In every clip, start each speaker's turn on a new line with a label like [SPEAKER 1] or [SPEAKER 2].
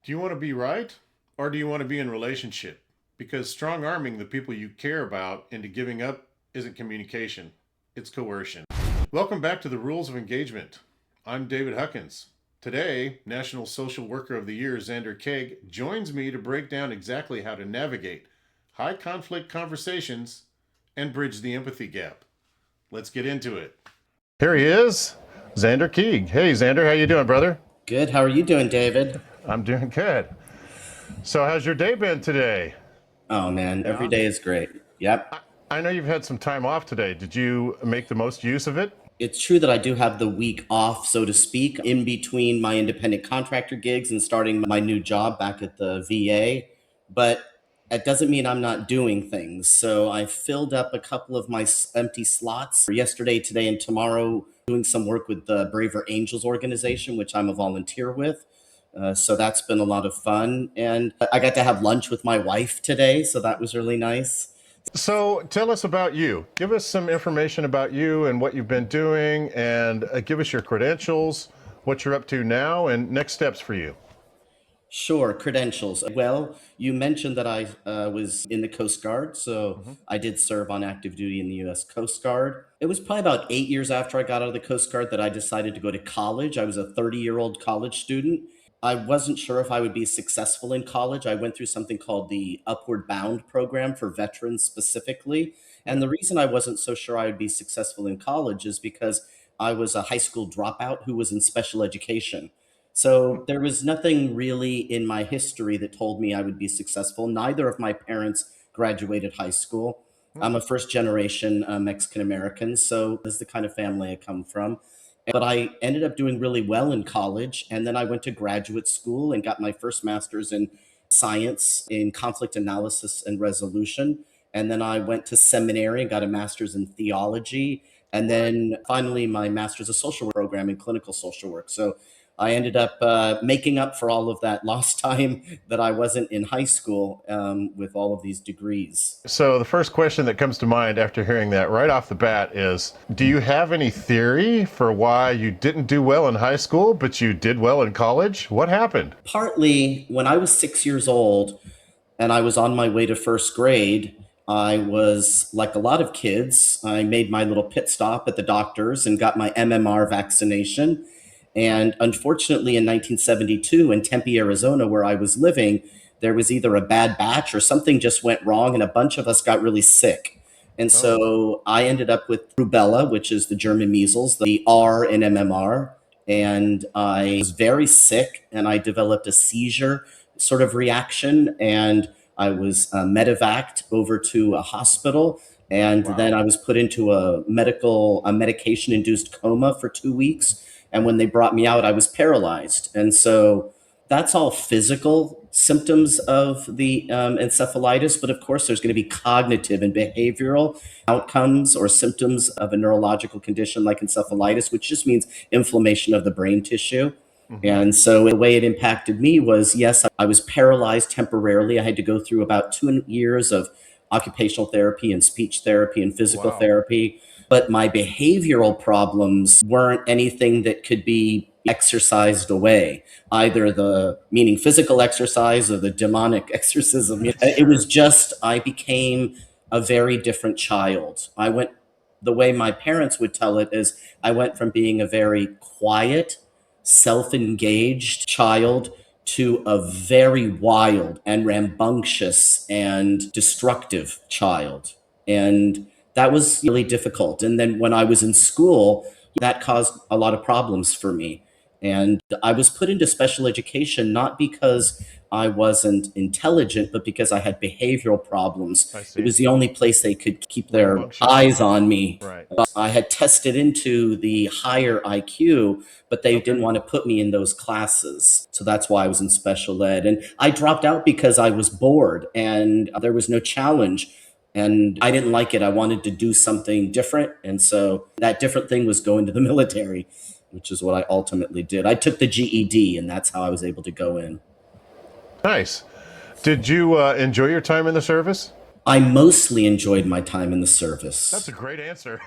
[SPEAKER 1] Do you want to be right or do you want to be in relationship? Because strong arming the people you care about into giving up isn't communication, it's coercion. Welcome back to the Rules of Engagement. I'm David Huckins. Today, National Social Worker of the Year Zander Keig joins me to break down exactly how to navigate high conflict conversations and bridge the empathy gap. Let's get into it. Here he is, Zander Keig. Hey Zander, how you doing, brother?
[SPEAKER 2] Good. How are you doing, David?
[SPEAKER 1] I'm doing good. So how's your day been today?
[SPEAKER 2] Oh man, every
[SPEAKER 1] Yeah.
[SPEAKER 2] day is great. Yep.
[SPEAKER 1] I know you've had some time off today. Did you make the most use of it?
[SPEAKER 2] It's true that I do have the week off, so to speak, in between my independent contractor gigs and starting my new job back at the VA. But that doesn't mean I'm not doing things. So I filled up a couple of my empty slots yesterday, today, and tomorrow, doing some work with the Braver Angels organization, which I'm a volunteer with. So that's been a lot of fun. And I got to have lunch with my wife today, so that was really nice.
[SPEAKER 1] So tell us about you. Give us some information about you and what you've been doing, and give us your credentials, what you're up to now, and next steps for you.
[SPEAKER 2] Sure, credentials. Well, you mentioned that I was in the Coast Guard, so
[SPEAKER 1] Mhm.
[SPEAKER 2] I did serve on active duty in the U.S. Coast Guard. It was probably about 8 years after I got out of the Coast Guard that I decided to go to college. I was a 30-year-old college student. I wasn't sure if I would be successful in college. I went through something called the Upward Bound program for veterans specifically. And
[SPEAKER 1] Yeah.
[SPEAKER 2] the reason I wasn't so sure I would be successful in college is because I was a high school dropout who was in special education.
[SPEAKER 1] Hmm.
[SPEAKER 2] So there was nothing really in my history that told me I would be successful. Neither of my parents graduated high school.
[SPEAKER 1] Hmm.
[SPEAKER 2] I'm a first generation Mexican American, so this is the kind of family I come from. But I ended up doing really well in college, and then I went to graduate school and got my first master's in science in conflict analysis and resolution. And then I went to seminary and got a master's in theology, and
[SPEAKER 1] What?
[SPEAKER 2] then finally my master's of social work program in clinical social work. So I ended up making up for all of that lost time that I wasn't in high school with all of these degrees.
[SPEAKER 1] So the first question that comes to mind after hearing that right off the bat is, do you have any theory for why you didn't do well in high school, but you did well in college? What happened?
[SPEAKER 2] Partly when I was 6 years old and I was on my way to first grade, I was like a lot of kids. I made my little pit stop at the doctor's and got my MMR vaccination. And unfortunately, in 1972, in Tempe, Arizona, where I was living, there was either a bad batch or something just went wrong, and a bunch of us got really sick. And
[SPEAKER 1] Oh,
[SPEAKER 2] so I ended up with rubella, which is the German measles, the R in MMR. And I was very sick, and I developed a seizure sort of reaction. And I was medevaced over to a hospital. And then
[SPEAKER 1] wow.
[SPEAKER 2] I was put into a medication induced coma for 2 weeks. And when they brought me out, I was paralyzed. And so that's all physical symptoms of the encephalitis. But of course, there's going to be cognitive and behavioral outcomes or symptoms of a neurological condition like encephalitis, which just means inflammation of the brain tissue.
[SPEAKER 1] Hmm.
[SPEAKER 2] And so the way it impacted me was, yes, I was paralyzed temporarily. I had to go through about 2 years of occupational therapy and speech therapy and physical
[SPEAKER 1] Wow.
[SPEAKER 2] therapy. But my behavioral problems weren't anything that could be exorcised away, either the meaning physical exercise or the demonic exorcism. It was
[SPEAKER 1] Sure.
[SPEAKER 2] just, I became a very different child. I went, the way my parents would tell it is, I went from being a very quiet, self engaged child to a very wild and rambunctious and destructive child. And that was really difficult. And then when I was in school, that caused a lot of problems for me. And I was put into special education not because I wasn't intelligent, but because I had behavioral problems.
[SPEAKER 1] I
[SPEAKER 2] It
[SPEAKER 1] see.
[SPEAKER 2] was the only place they could keep their
[SPEAKER 1] Rambunctious.
[SPEAKER 2] eyes on me.
[SPEAKER 1] Right.
[SPEAKER 2] I had tested into the higher IQ, but they
[SPEAKER 1] Okay.
[SPEAKER 2] didn't want to put me in those classes. So that's why I was in special ed. And I dropped out because I was bored and there was no challenge. And I didn't like it. I wanted to do something different. And so that different thing was going to the military, which is what I ultimately did. I took the GED, and that's how I was able to go in.
[SPEAKER 1] Nice. Did you enjoy your time in the service?
[SPEAKER 2] I mostly enjoyed my time in the
[SPEAKER 1] That's a
[SPEAKER 2] service.
[SPEAKER 1] great answer.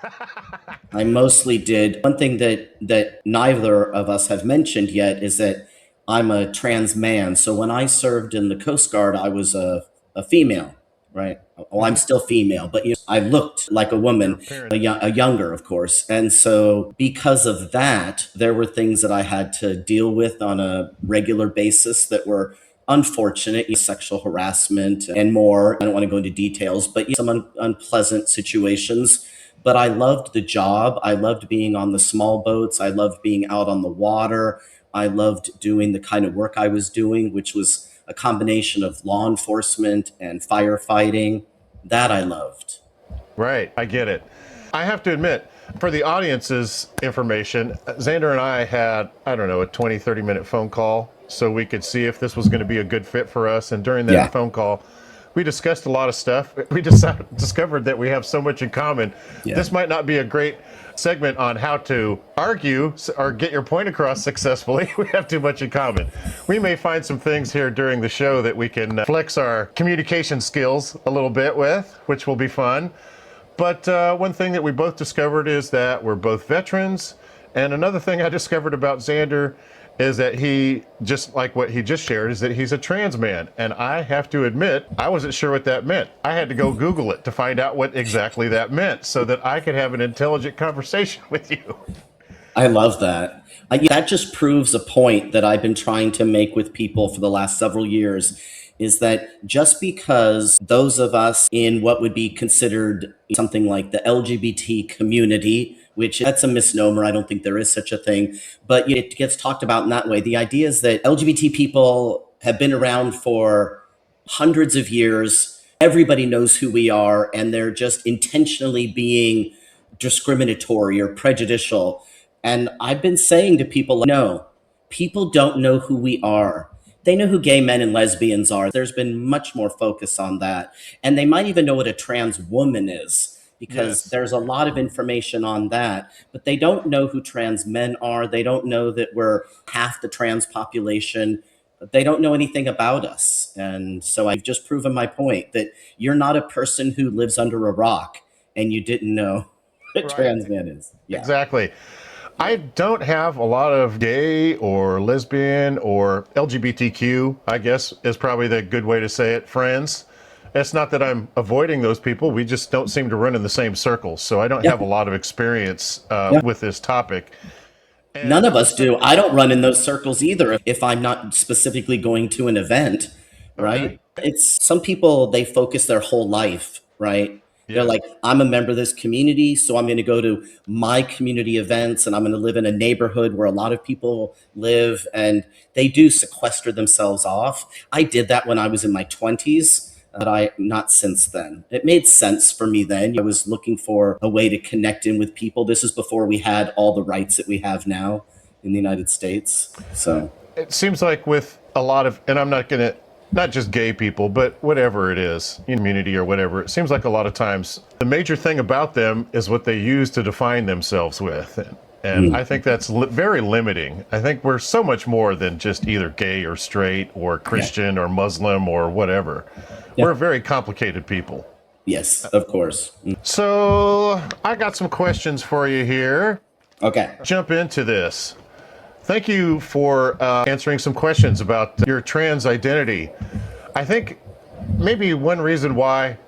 [SPEAKER 2] I mostly did. One thing that neither of us have mentioned yet is that I'm a trans man. So when I served in the Coast Guard, I was a female, right? Well, I'm
[SPEAKER 1] Hmm.
[SPEAKER 2] still female, but I looked like a
[SPEAKER 1] You're a
[SPEAKER 2] woman,
[SPEAKER 1] parent.
[SPEAKER 2] a younger, of course. And so because of that, there were things that I had to deal with on a regular basis that were unfortunate, sexual harassment and more. I don't want to go into details, but some unpleasant situations. But I loved the job. I loved being on the small boats. I loved being out on the water. I loved doing the kind of work I was doing, which was a combination of law enforcement and firefighting. That I loved.
[SPEAKER 1] Right, I get it. I have to admit, for the audience's information, Xander and I had, I don't know, a 20, 30-minute phone call so we could see if this was going to be a good fit for us. And during that
[SPEAKER 2] Yeah.
[SPEAKER 1] phone call, we discussed a lot of stuff. We just discovered that we have so much in common.
[SPEAKER 2] Yeah.
[SPEAKER 1] This might not be a great segment on how to argue or get your point across successfully. We have too much in common. We may find some things here during the show that we can flex our communication skills a little bit with, which will be fun. But one thing that we both discovered is that we're both veterans. And another thing I discovered about Xander is that he, just like what he just shared, is that he's a trans man. And I have to admit, I wasn't sure what that meant. I had to go Google it to find out what exactly that meant so that I could have an intelligent conversation with you.
[SPEAKER 2] I love that. That just proves a point that I've been trying to make with people for the last several years, is that just because those of us in what would be considered something like the LGBT community, which that's a misnomer, I don't think there is such a thing, but it gets talked about in that way. The idea is that LGBT people have been around for hundreds of years. Everybody knows who we are, and they're just intentionally being discriminatory or prejudicial. And I've been saying to people, no, people don't know who we are. They know who gay men and lesbians are. There's been much more focus on that. And they might even know what a trans woman is, because
[SPEAKER 1] Yes.
[SPEAKER 2] there's a lot of information on that. But they don't know who trans men are. They don't know that we're half the trans population. They don't know anything about us. And so I've just proven my point that you're not a person who lives under a rock and you didn't know what
[SPEAKER 1] Right.
[SPEAKER 2] trans man is. Yeah.
[SPEAKER 1] Exactly. I don't have a lot of gay or lesbian or LGBTQ, I guess is probably the good way to say it, friends. It's not that I'm avoiding those people. We just don't seem to run in the same circles. So I don't have a lot of experience with this topic. And
[SPEAKER 2] none of us do. I don't run in those circles either if I'm not specifically going to an event, right?
[SPEAKER 1] Okay.
[SPEAKER 2] It's some people, they focus their whole life, right? They're
[SPEAKER 1] Yeah.
[SPEAKER 2] like, I'm a member of this community, so I'm going to go to my community events and I'm going to live in a neighborhood where a lot of people live, and they do sequester themselves off. I did that when I was in my 20s. But I not since then. It made sense for me then. I was looking for a way to connect in with people. This is before we had all the rights that we have now in the United States. So
[SPEAKER 1] It seems like with a lot of, and I'm not going to, not just gay people, but whatever it is, community or whatever, it seems like a lot of times the major thing about them is what they use to define themselves with. And I think that's very limiting. I think we're so much more than just either gay or straight or Christian or Muslim or whatever.
[SPEAKER 2] Yeah.
[SPEAKER 1] We're very complicated people.
[SPEAKER 2] yes, of course.
[SPEAKER 1] So I got some questions for you here.
[SPEAKER 2] Okay.
[SPEAKER 1] Jump into this. Thank you for answering some questions about your trans identity. I think maybe one reason why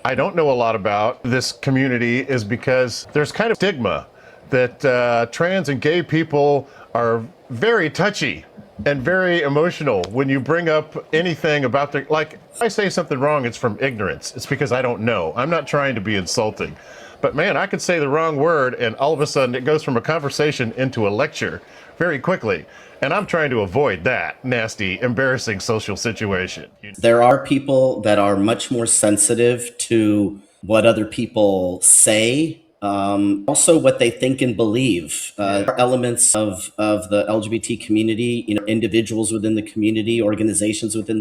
[SPEAKER 1] I don't know a lot about this community is because there's kind of stigma that trans and gay people are very touchy and very emotional when you bring up anything about their, like, if I say something wrong, it's from ignorance. It's because I don't know. I'm not trying to be insulting. But man, I could say the wrong word and all of a sudden it goes from a conversation into a lecture very quickly. And I'm trying to avoid that nasty, embarrassing social situation.
[SPEAKER 2] There are people that are much more sensitive to what other people say, also what they think and believe. There are elements of the LGBT community, individuals within the community, organizations within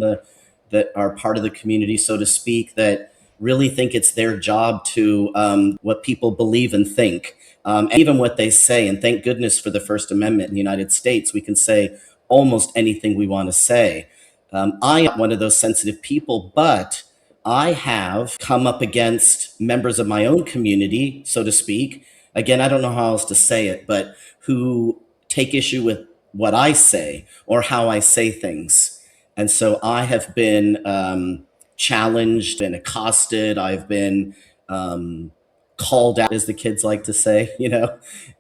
[SPEAKER 2] that are part of the community, so to speak, that really think it's their job to what people believe and think, and even what they say. And thank goodness for the First Amendment in the United States. We can say almost anything we want to say. I am one of those sensitive people, but I have come up against members of my own community, so to speak. Again, I don't know how else to say it, but who take issue with what I say or how I say things. And so I have been challenged and accosted. I've been called out, as the kids like to say,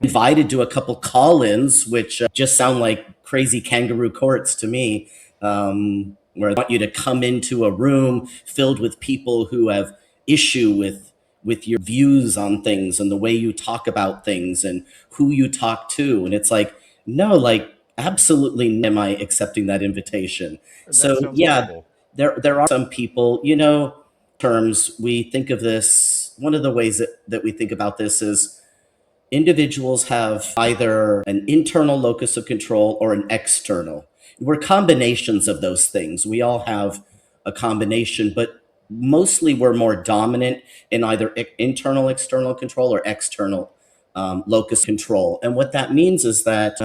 [SPEAKER 2] invited to a couple call-ins, which just sound like crazy kangaroo courts to me, where I want you to come into a room filled with people who have issue with your views on things and the way you talk about things and who you talk to. And it's like, no, like, absolutely am I accepting that invitation.
[SPEAKER 1] That
[SPEAKER 2] So
[SPEAKER 1] sounds
[SPEAKER 2] yeah,
[SPEAKER 1] horrible.
[SPEAKER 2] there are some people, terms we think of this. One of the ways that we think about this is individuals have either an internal locus of control or an external. We're combinations of those things. We all have a combination, but mostly we're more dominant in either internal external control or external locus control. And what that means is that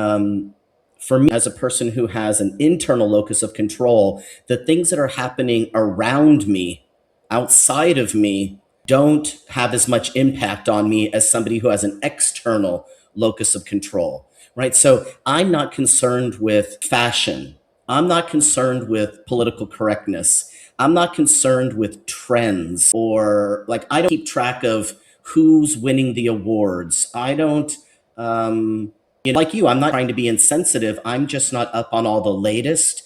[SPEAKER 2] for me, as a person who has an internal locus of control, the things that are happening around me, outside of me, don't have as much impact on me as somebody who has an external locus of control, right? So I'm not concerned with fashion. I'm not concerned with political correctness. I'm not concerned with trends, or like, I don't keep track of who's winning the awards. I don't, like you, I'm not trying to be insensitive. I'm just not up on all the latest.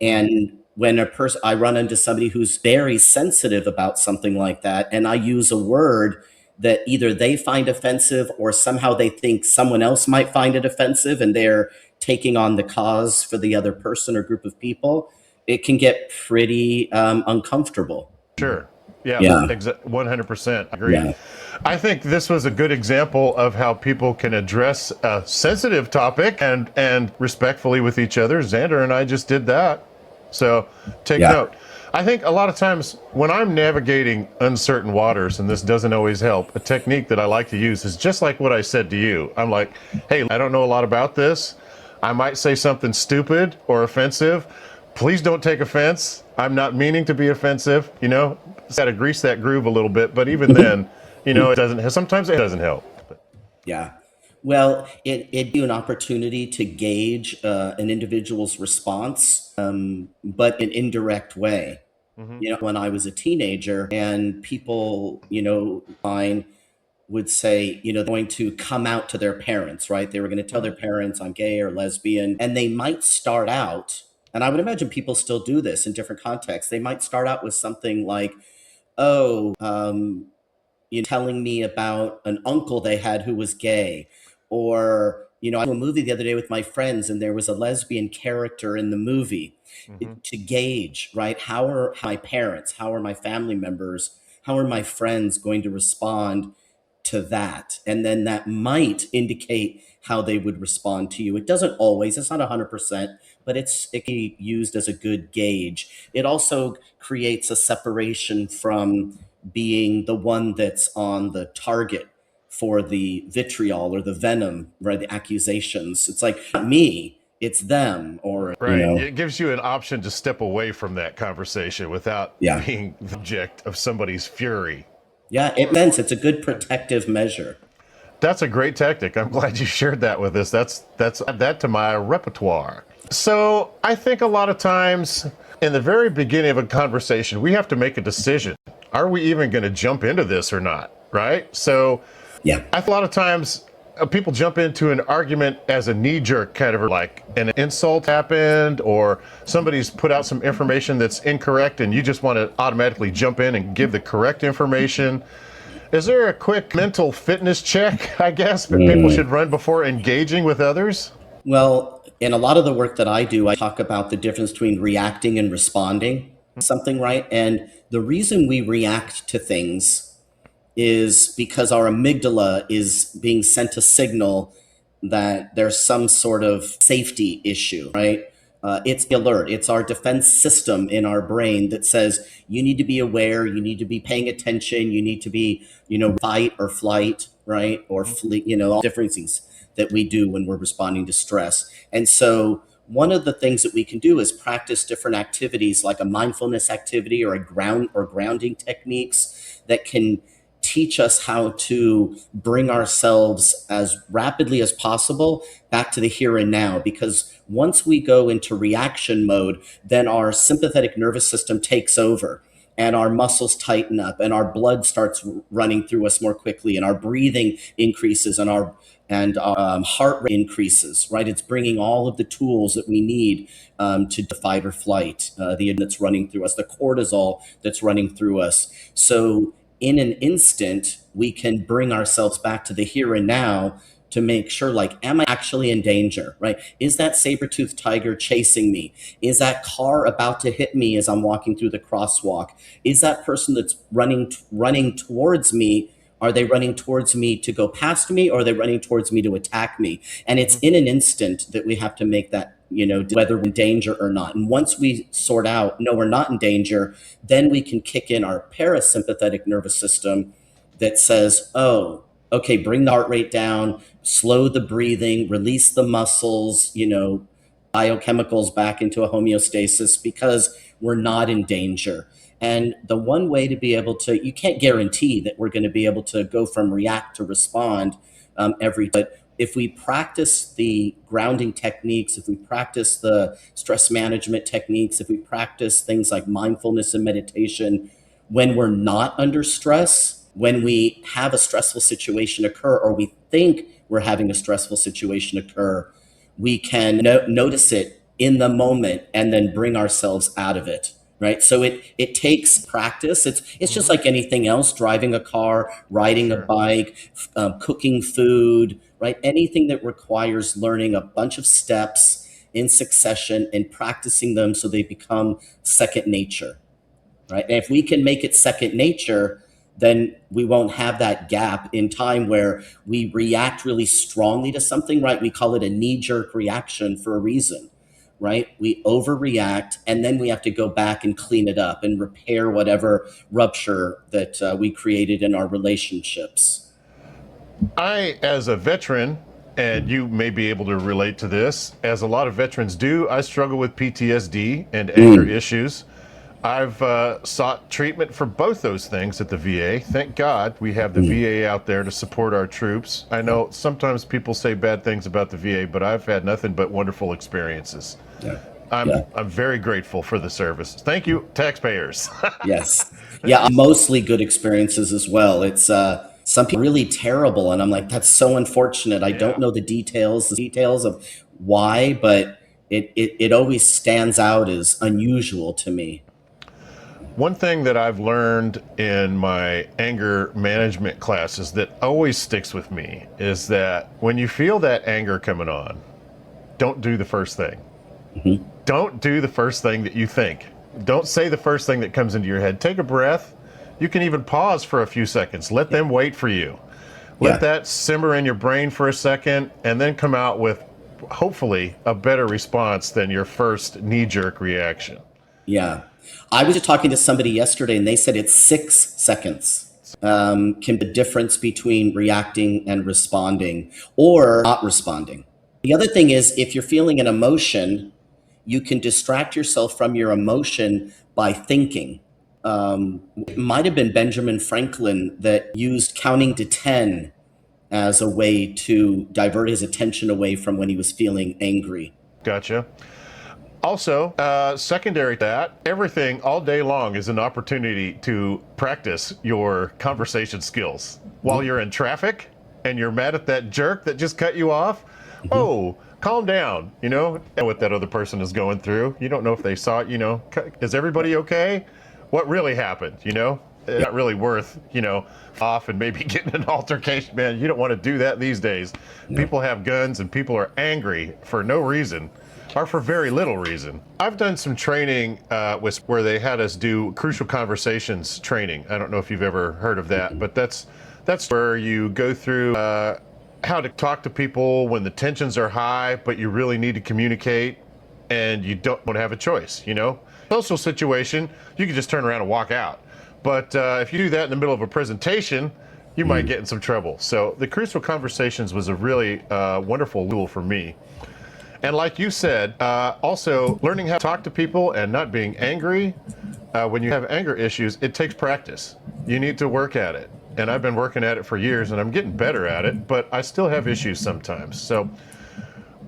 [SPEAKER 2] And when I run into somebody who's very sensitive about something like that, and I use a word that either they find offensive or somehow they think someone else might find it offensive, and they're taking on the cause for the other person or group of people, it can get pretty uncomfortable.
[SPEAKER 1] Sure. Yeah,
[SPEAKER 2] Yeah.
[SPEAKER 1] 100%. I agree.
[SPEAKER 2] Yeah.
[SPEAKER 1] I think this was a good example of how people can address a sensitive topic and respectfully with each other. Zander and I just did that. So take note. I think a lot of times when I'm navigating uncertain waters, and this doesn't always help, a technique that I like to use is just like what I said to you. I'm like, hey, I don't know a lot about this. I might say something stupid or offensive. Please don't take offense. I'm not meaning to be offensive. Got to grease that groove a little bit. But even then, sometimes it doesn't help.
[SPEAKER 2] Yeah. Well, it'd be an opportunity to gauge an individual's response, but in an indirect way. When I was a teenager and people, mine would say, they're going to come out to their parents, right? They were going to tell their parents, I'm gay or lesbian. And they might start out, and I would imagine people still do this in different contexts. They might start out with something like, oh, telling me about an uncle they had who was gay. Or, I went to a movie the other day with my friends and there was a lesbian character in the movie. To gauge, right? How are my parents, how are my family members, how are my friends going to respond to that? And then that might indicate how they would respond to you. It doesn't always, it's not 100%, but it can be used as a good gauge. It also creates a separation from being the one that's on the target for the vitriol or the venom, right? The accusations. It's like, not me, it's them, or,
[SPEAKER 1] Right. It gives you an option to step away from that conversation without being the object of somebody's fury.
[SPEAKER 2] Yeah, it means it's a good protective measure.
[SPEAKER 1] That's a great tactic. I'm glad you shared that with us. That's add that to my repertoire. So I think a lot of times in the very beginning of a conversation, we have to make a decision. Are we even going to jump into this or not? Right? So
[SPEAKER 2] yeah,
[SPEAKER 1] I think a lot of times people jump into an argument as a knee-jerk kind of, like an insult happened or somebody's put out some information that's incorrect and you just want to automatically jump in and give the correct information. Is there a quick mental fitness check, I guess, that people should run before engaging with others?
[SPEAKER 2] Well, in a lot of the work that I do, I talk about the difference between reacting and responding to something, right? And the reason we react to things is because our amygdala is being sent a signal that there's some sort of safety issue, right? It's alert. It's our defense system in our brain that says you need to be aware, you need to be paying attention, you need to be, fight or flight, right? Or flee, all different things that we do when we're responding to stress. And so one of the things that we can do is practice different activities like a mindfulness activity or grounding techniques that can teach us how to bring ourselves as rapidly as possible back to the here and now, because Once we go into reaction mode, then our sympathetic nervous system takes over and our muscles tighten up and our blood starts running through us more quickly and our breathing increases and our heart rate increases, right? It's bringing all of the tools that we need to fight or flight, the that's running through us, the cortisol that's running through us. So in an instant, we can bring ourselves back to the here and now to make sure, like, am I actually in danger, right? Is that saber-toothed tiger chasing me? Is that car about to hit me as I'm walking through the crosswalk? Is that person that's running towards me, are they running towards me to go past me, or are they running towards me to attack me? And it's in an instant that we have to make that, whether we're in danger or not. And once we sort out, no, we're not in danger, then we can kick in our parasympathetic nervous system that says, oh, okay, bring the heart rate down, slow the breathing, release the muscles, biochemicals back into a homeostasis, because we're not in danger. And the one way to be able to, you can't guarantee that we're going to be able to go from react to respond but if we practice the grounding techniques, if we practice the stress management techniques, if we practice things like mindfulness and meditation, when we're not under stress, when we have a stressful situation occur, or we think we're having a stressful situation occur, we can notice it in the moment and then bring ourselves out of it. Right. So it takes practice. It's just like anything else, driving a car, riding a bike, cooking food, right? Anything that requires learning a bunch of steps in succession and practicing them so they become second nature. Right. And if we can make it second nature, then we won't have that gap in time where we react really strongly to something, right? We call it a knee-jerk reaction for a reason. Right? We overreact, and then we have to go back and clean it up and repair whatever rupture that we created in our relationships.
[SPEAKER 1] I, as a veteran, and you may be able to relate to this, as a lot of veterans do, I struggle with PTSD and anger issues. I've sought treatment for both those things at the VA. Thank God we have the VA out there to support our troops. I know sometimes people say bad things about the VA, but I've had nothing but wonderful experiences. I'm very grateful for the service. Thank you, taxpayers.
[SPEAKER 2] Yes. Yeah, mostly good experiences as well. It's some people really terrible, and I'm like, that's so unfortunate. I don't know the details of why, but it always stands out as unusual to me.
[SPEAKER 1] One thing that I've learned in my anger management classes that always sticks with me is that when you feel that anger coming on, don't do the first thing. Don't do the first thing that you think. Don't say the first thing that comes into your head. Take a breath. You can even pause for a few seconds. Let them wait for you. Let that simmer in your brain for a second, and then come out with, hopefully, a better response than your first knee-jerk reaction.
[SPEAKER 2] Yeah. I was just talking to somebody yesterday, and they said it's 6 seconds can be the difference between reacting and responding, or not responding. The other thing is, if you're feeling an emotion, you can distract yourself from your emotion by thinking. It might have been Benjamin Franklin that used counting to 10 as a way to divert his attention away from when he was feeling angry.
[SPEAKER 1] Gotcha. Also, secondary to that, everything all day long is an opportunity to practice your conversation skills. While you're in traffic and you're mad at that jerk that just cut you off, oh, calm down, what that other person is going through. You don't know if they saw it, is everybody okay? What really happened, It's not really worth, off and maybe getting an altercation. Man, you don't want to do that these days. People have guns and people are angry for no reason, or for very little reason. I've done some training where they had us do crucial conversations training. I don't know if you've ever heard of that, but that's where you go through how to talk to people when the tensions are high, but you really need to communicate and you don't want to have a choice, Social situation, you can just turn around and walk out. But if you do that in the middle of a presentation, you might get in some trouble. So the crucial conversations was a really wonderful tool for me. And like you said, also learning how to talk to people and not being angry. When you have anger issues, it takes practice. You need to work at it. And I've been working at it for years and I'm getting better at it, but I still have issues sometimes. So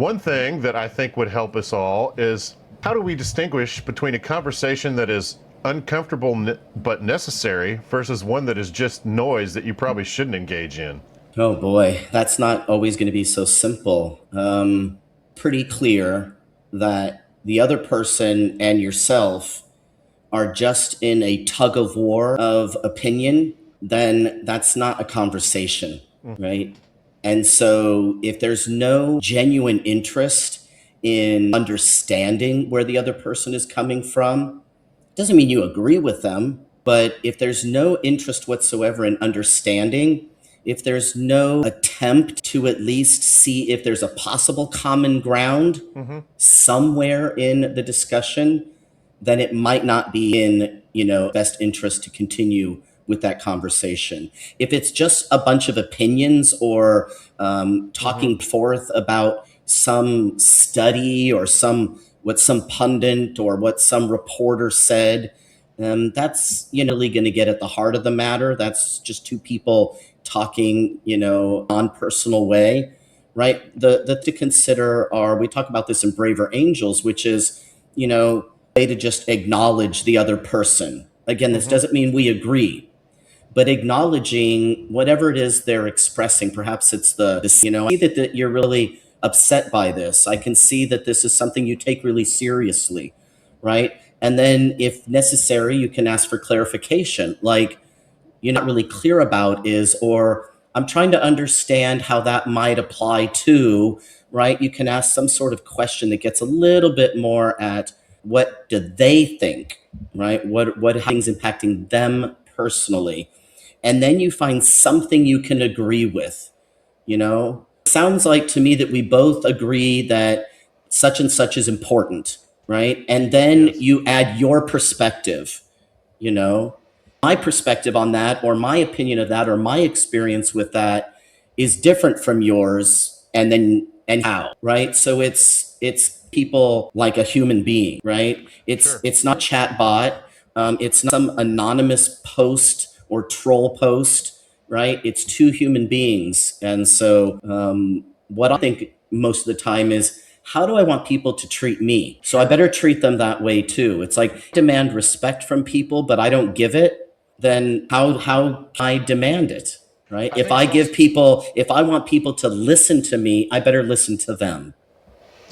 [SPEAKER 1] One thing that I think would help us all is how do we distinguish between a conversation that is uncomfortable but necessary versus one that is just noise that you probably shouldn't engage in?
[SPEAKER 2] Oh boy, that's not always going to be so simple. Pretty clear that the other person and yourself are just in a tug of war of opinion, then that's not a conversation, right? And so if there's no genuine interest in understanding where the other person is coming from, doesn't mean you agree with them, but if there's no interest whatsoever in understanding, if there's no attempt to at least see if there's a possible common ground somewhere in the discussion, then it might not be in, best interest to continue with that conversation. If it's just a bunch of opinions or talking forth about some study or what some pundit or what some reporter said, that's really going to get at the heart of the matter. That's just two people talking, non-personal way, right? The to consider are, we talk about this in Braver Angels, which is, way to just acknowledge the other person. Again, this doesn't mean we agree, but acknowledging whatever it is they're expressing. Perhaps it's I see that you're really upset by this. I can see that this is something you take really seriously, right? And then if necessary, you can ask for clarification, like, you're not really clear about is, or I'm trying to understand how that might apply to, right? You can ask some sort of question that gets a little bit more at what do they think, right? How things impacting them personally. And then you find something you can agree with, Sounds like to me that we both agree that such and such is important, right? And then you add your perspective, my perspective on that, or my opinion of that, or my experience with that is different from yours. And how, right? So it's people like a human being, right? It's not chat bot. It's not some anonymous post or troll post, right? It's two human beings. And so what I think most of the time is, how do I want people to treat me? So I better treat them that way too. It's like, demand respect from people, but I don't give it, then how can I demand it, right? If I want people to listen to me, I better listen to them,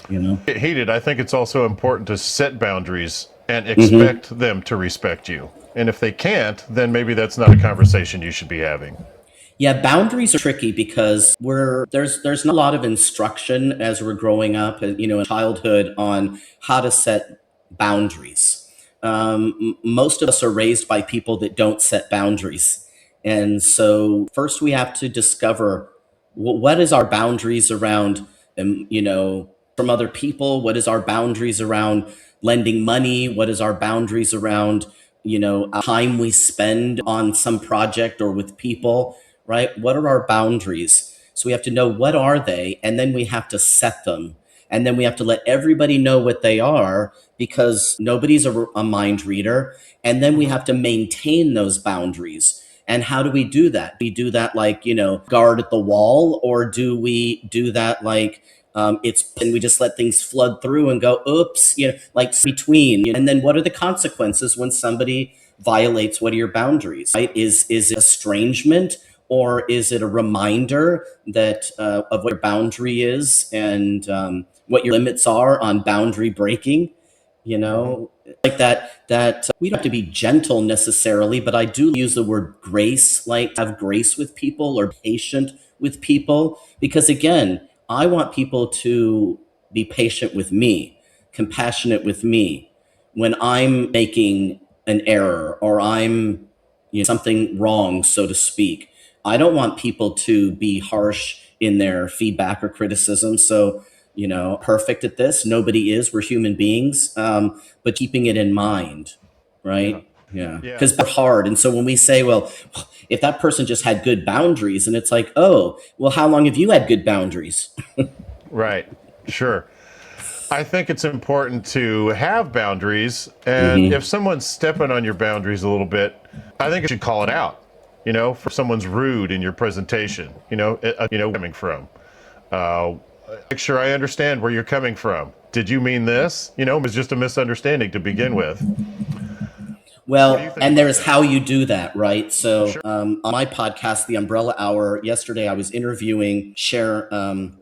[SPEAKER 1] Get heated. I think it's also important to set boundaries and expect them to respect you. And if they can't, then maybe that's not a conversation you should be having.
[SPEAKER 2] Yeah, boundaries are tricky because there's not a lot of instruction as we're growing up, in childhood, on how to set boundaries. Most of us are raised by people that don't set boundaries, and so first we have to discover what is our boundaries around, from other people. What is our boundaries around lending money? What is our boundaries around, time we spend on some project or with people, right? What are our boundaries? So we have to know what are they, and then we have to set them. And then we have to let everybody know what they are, because nobody's a mind reader. And then we have to maintain those boundaries. And how do we do that? We do that like, guard at the wall, or do we do that like, and we just let things flood through and go, oops, like between. And then what are the consequences when somebody violates what are your boundaries, right? Is it estrangement, or is it a reminder that of what your boundary is, and what your limits are on boundary breaking? Like that we don't have to be gentle necessarily, but I do use the word grace, like have grace with people or patient with people, because again, I want people to be patient with me, compassionate with me when I'm making an error, or I'm something wrong, so to speak. I don't want people to be harsh in their feedback or criticism. So, perfect at this. Nobody is. We're human beings. But keeping it in mind, right? Yeah. Because they're hard. And so when we say, well, if that person just had good boundaries, and it's like, oh, well, how long have you had good boundaries?
[SPEAKER 1] Right. Sure. I think it's important to have boundaries. And if someone's stepping on your boundaries a little bit, I think you should call it out. For someone's rude in your presentation, coming from. make sure I understand where you're coming from. Did you mean this? You know, it was just a misunderstanding to begin with.
[SPEAKER 2] Well, and there's how you do that, right? So
[SPEAKER 1] Sure.
[SPEAKER 2] on my podcast, The Umbrella Hour, yesterday I was interviewing Sharon,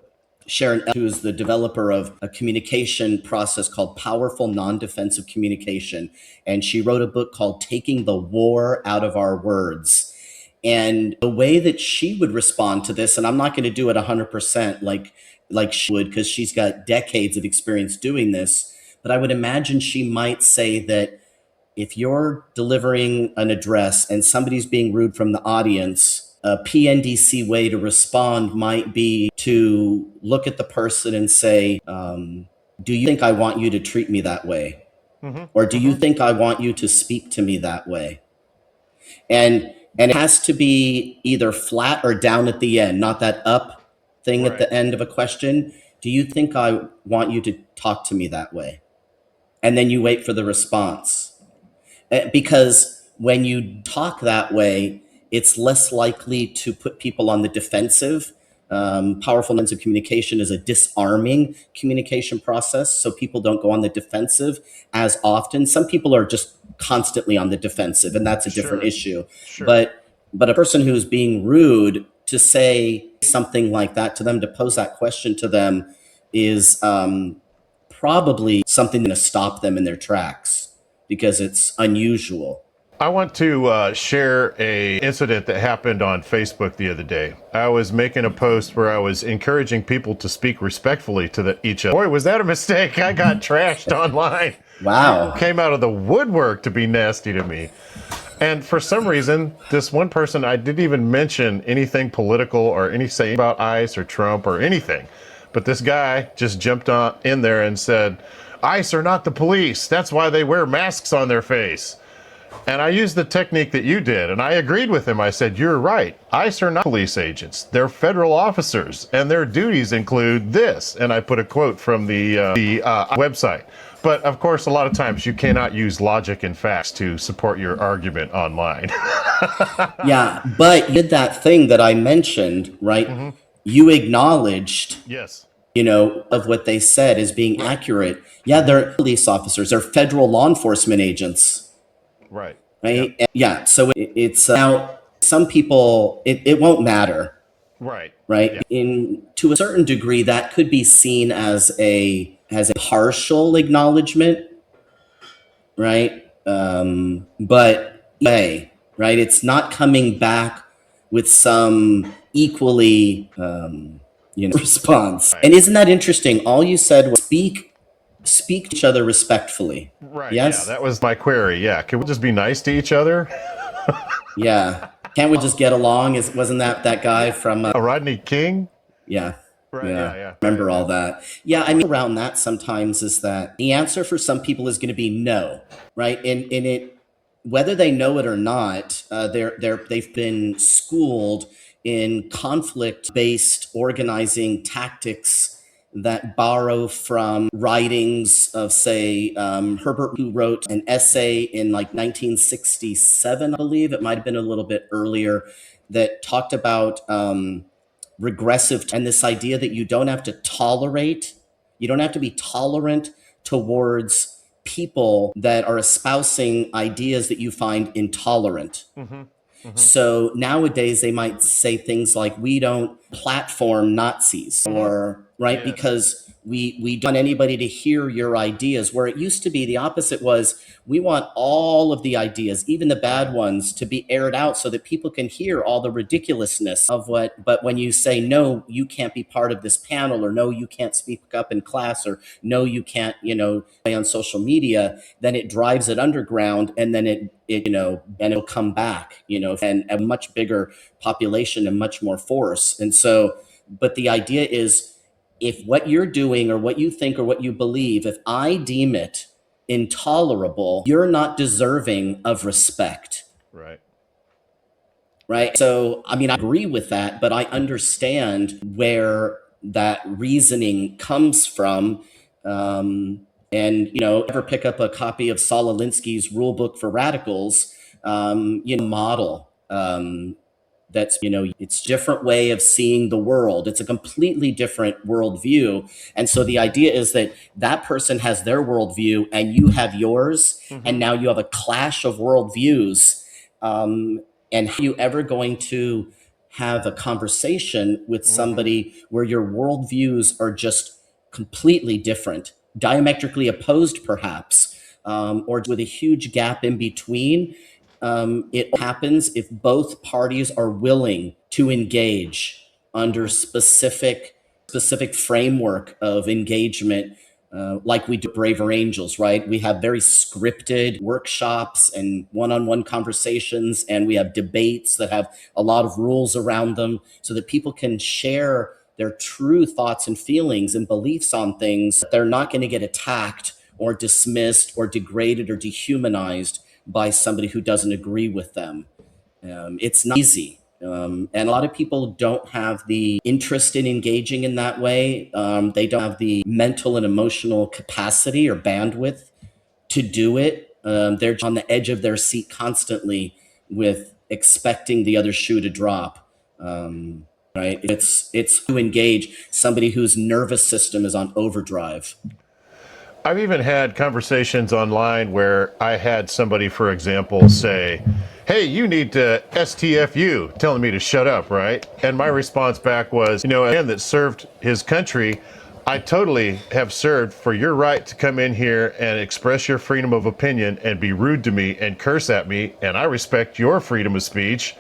[SPEAKER 2] who is the developer of a communication process called Powerful Non-Defensive Communication. And she wrote a book called Taking the War Out of Our Words. And the way that she would respond to this, and I'm not going to do it 100% like she would, because she's got decades of experience doing this, but I would imagine she might say that if you're delivering an address and somebody's being rude from the audience, a PNDC way to respond might be to look at the person and say, do you think I want you to treat me that way? Or do you think I want you to speak to me that way? And it has to be either flat or down at the end, not that up thing at the end of a question. Do you think I want you to talk to me that way? And then you wait for the response. Because when you talk that way, it's less likely to put people on the defensive. Powerful means of communication is a disarming communication process, so people don't go on the defensive as often. Some people are just constantly on the defensive, and that's a different issue. But a person who's being rude, to say something like that to them, to pose that question to them, is probably something to stop them in their tracks, because it's unusual.
[SPEAKER 1] I want to share a incident that happened on Facebook the other day. I was making a post where I was encouraging people to speak respectfully to each other. Boy, was that a mistake. I got trashed online.
[SPEAKER 2] Wow.
[SPEAKER 1] People came out of the woodwork to be nasty to me. And for some reason, this one person, I didn't even mention anything political or anything about ICE or Trump or anything. But this guy just jumped in there and said, ICE are not the police. That's why they wear masks on their face. And I used the technique that you did, and I agreed with him. I said, you're right. ICE are not police agents. They're federal officers, and their duties include this. And I put a quote from the website. But of course, a lot of times you cannot use logic and facts to support your argument online.
[SPEAKER 2] Yeah, but you did that thing that I mentioned, right? You acknowledged,
[SPEAKER 1] Yes.
[SPEAKER 2] you know, of what they said as being accurate. Yeah, they're police officers. They're federal law enforcement agents.
[SPEAKER 1] Right.
[SPEAKER 2] Right. Yep. Yeah. So it's now some people, it won't matter.
[SPEAKER 1] Right.
[SPEAKER 2] Right. Yeah. To a certain degree, that could be seen as a partial acknowledgement. Right. But hey, right. It's not coming back with some equally, response. Right. And isn't that interesting? All you said was speak to each other respectfully.
[SPEAKER 1] Right.
[SPEAKER 2] Yes?
[SPEAKER 1] Yeah, that was my query. Yeah. Can we just be nice to each other?
[SPEAKER 2] Yeah. Can't we just get along? Wasn't that guy from
[SPEAKER 1] Rodney King?
[SPEAKER 2] Yeah.
[SPEAKER 1] Right. Yeah.
[SPEAKER 2] Remember all that. Yeah. I mean, around that sometimes is that the answer for some people is going to be no. Right. And it, whether they know it or not, they've been schooled in conflict-based organizing tactics that borrow from writings of, say, Herbert, who wrote an essay in like 1967, I believe. It might have been a little bit earlier, that talked about regressive, and this idea that you don't have to be tolerant towards people that are espousing ideas that you find intolerant. So nowadays they might say things like, we don't platform Nazis, or right, yes, because we don't want anybody to hear your ideas, where it used to be the opposite. Was we want all of the ideas, even the bad ones, to be aired out so that people can hear all the ridiculousness of what. But when you say, no, you can't be part of this panel, or no, you can't speak up in class, or no, you can't, play on social media, then it drives it underground, and then it it'll come back, and a much bigger population and much more force. And so, but the idea is, if what you're doing or what you think or what you believe, if I deem it intolerable, you're not deserving of respect.
[SPEAKER 1] Right.
[SPEAKER 2] Right. So, I mean, I agree with that, but I understand where that reasoning comes from. And, ever pick up a copy of Saul Alinsky's Rule Book for Radicals, model that's, it's a different way of seeing the world. It's a completely different worldview. And so the idea is that that person has their worldview and you have yours. And now you have a clash of worldviews. And how are you ever going to have a conversation with somebody where your worldviews are just completely different, diametrically opposed, perhaps, or with a huge gap in between? It happens if both parties are willing to engage under specific framework of engagement, like we do Braver Angels, right? We have very scripted workshops and one-on-one conversations, and we have debates that have a lot of rules around them so that people can share their true thoughts and feelings and beliefs on things. They're not going to get attacked or dismissed or degraded or dehumanized by somebody who doesn't agree with them. It's not easy. And a lot of people don't have the interest in engaging in that way. They don't have the mental and emotional capacity or bandwidth to do it. They're on the edge of their seat constantly with expecting the other shoe to drop. Right? It's to engage somebody whose nervous system is on overdrive.
[SPEAKER 1] I've even had conversations online where I had somebody, for example, say, hey, you need to STFU, telling me to shut up, right? And my response back was, a man that served his country, I totally have served for your right to come in here and express your freedom of opinion and be rude to me and curse at me, and I respect your freedom of speech.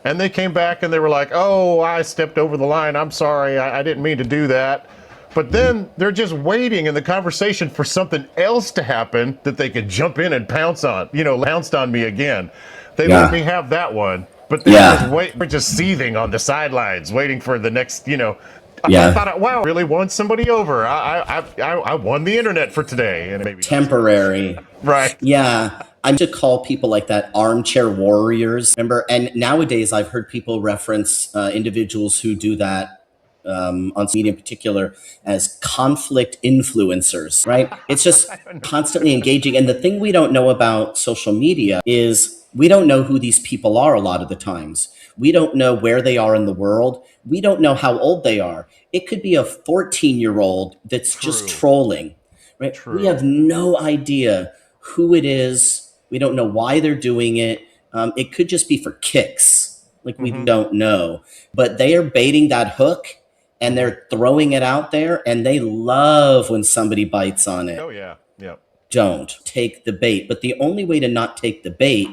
[SPEAKER 1] And they came back and they were like, oh, I stepped over the line. I'm sorry. I didn't mean to do that. But then they're just waiting in the conversation for something else to happen that they could jump in and pounced on me again. They let me have that one, but they're just seething on the sidelines, waiting for the next, I thought, wow, I really won somebody over. I won the internet for today. And maybe
[SPEAKER 2] temporary.
[SPEAKER 1] Right.
[SPEAKER 2] Yeah. I'm to call people like that armchair warriors. Remember, and nowadays I've heard people reference individuals who do that on social media in particular as conflict influencers, right? It's just constantly engaging. And the thing we don't know about social media is we don't know who these people are a lot of the times. We don't know where they are in the world. We don't know how old they are. It could be a 14-year-old that's just trolling, right? True. We have no idea who it is. We don't know why they're doing it. It could just be for kicks. Like we don't know. But they are baiting that hook and they're throwing it out there, and they love when somebody bites on it.
[SPEAKER 1] Oh, yeah. Yeah.
[SPEAKER 2] Don't take the bait. But the only way to not take the bait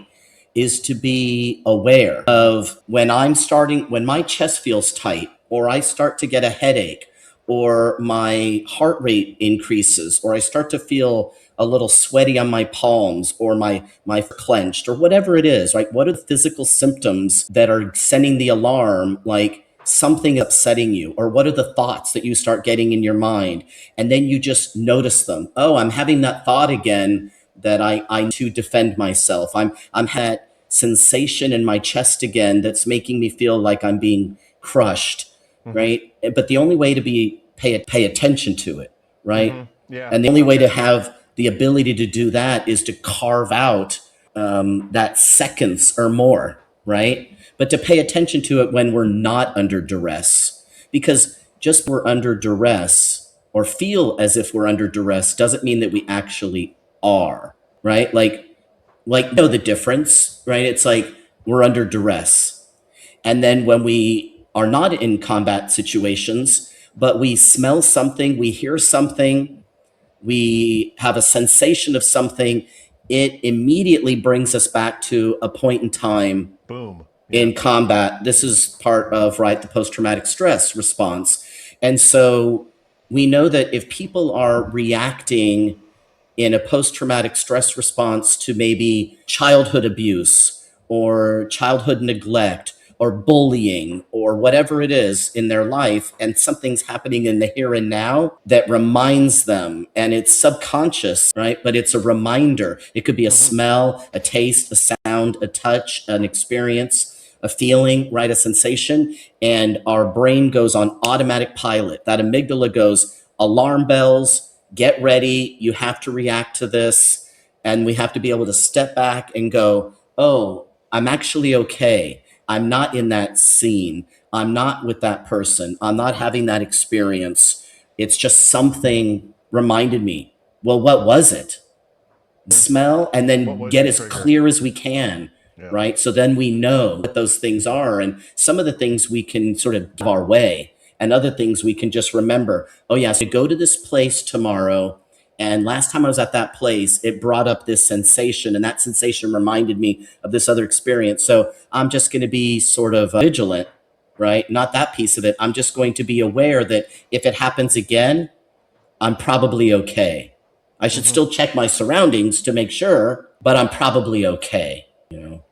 [SPEAKER 2] is to be aware of when my chest feels tight, or I start to get a headache, or my heart rate increases, or I start to feel a little sweaty on my palms, or my clenched, or whatever it is, right? What are the physical symptoms that are sending the alarm, like something upsetting you? Or what are the thoughts that you start getting in your mind? And then you just notice them. Oh, I'm having that thought again that I need to defend myself. I'm had sensation in my chest again that's making me feel like I'm being crushed, right? But the only way to pay attention to it, right?
[SPEAKER 1] Yeah.
[SPEAKER 2] And the only way to have the ability to do that is to carve out that seconds or more, right? But to pay attention to it when we're not under duress, because just we're under duress or feel as if we're under duress doesn't mean that we actually are, right? Like know the difference, right? It's like we're under duress. And then when we are not in combat situations, but we smell something, we hear something, we have a sensation of something, it immediately brings us back to a point in time.
[SPEAKER 1] Boom.
[SPEAKER 2] In combat. This is part of, right, the post-traumatic stress response. And so we know that if people are reacting in a post-traumatic stress response to maybe childhood abuse or childhood neglect or bullying or whatever it is in their life, and something's happening in the here and now that reminds them, and it's subconscious, right? But it's a reminder. It could be a smell, a taste, a sound, a touch, an experience, a feeling, right? A sensation. And our brain goes on automatic pilot. That amygdala goes, alarm bells, get ready. You have to react to this. And we have to be able to step back and go, oh, I'm actually okay. I'm not in that scene. I'm not with that person. I'm not having that experience. It's just something reminded me. Well, what was it? Smell, and
[SPEAKER 1] What
[SPEAKER 2] then
[SPEAKER 1] was
[SPEAKER 2] get
[SPEAKER 1] the
[SPEAKER 2] as
[SPEAKER 1] trigger?
[SPEAKER 2] clear as we can,
[SPEAKER 1] Yeah.
[SPEAKER 2] right? So then we know what those things are. And some of the things we can sort of give our way, and other things we can just remember. Oh, yeah, so go to this place tomorrow. And last time I was at that place, it brought up this sensation, and that sensation reminded me of this other experience. So I'm just going to be sort of vigilant, right? Not that piece of it. I'm just going to be aware that if it happens again, I'm probably okay. I should
[SPEAKER 1] Mm-hmm.
[SPEAKER 2] still check my surroundings to make sure, but I'm probably okay.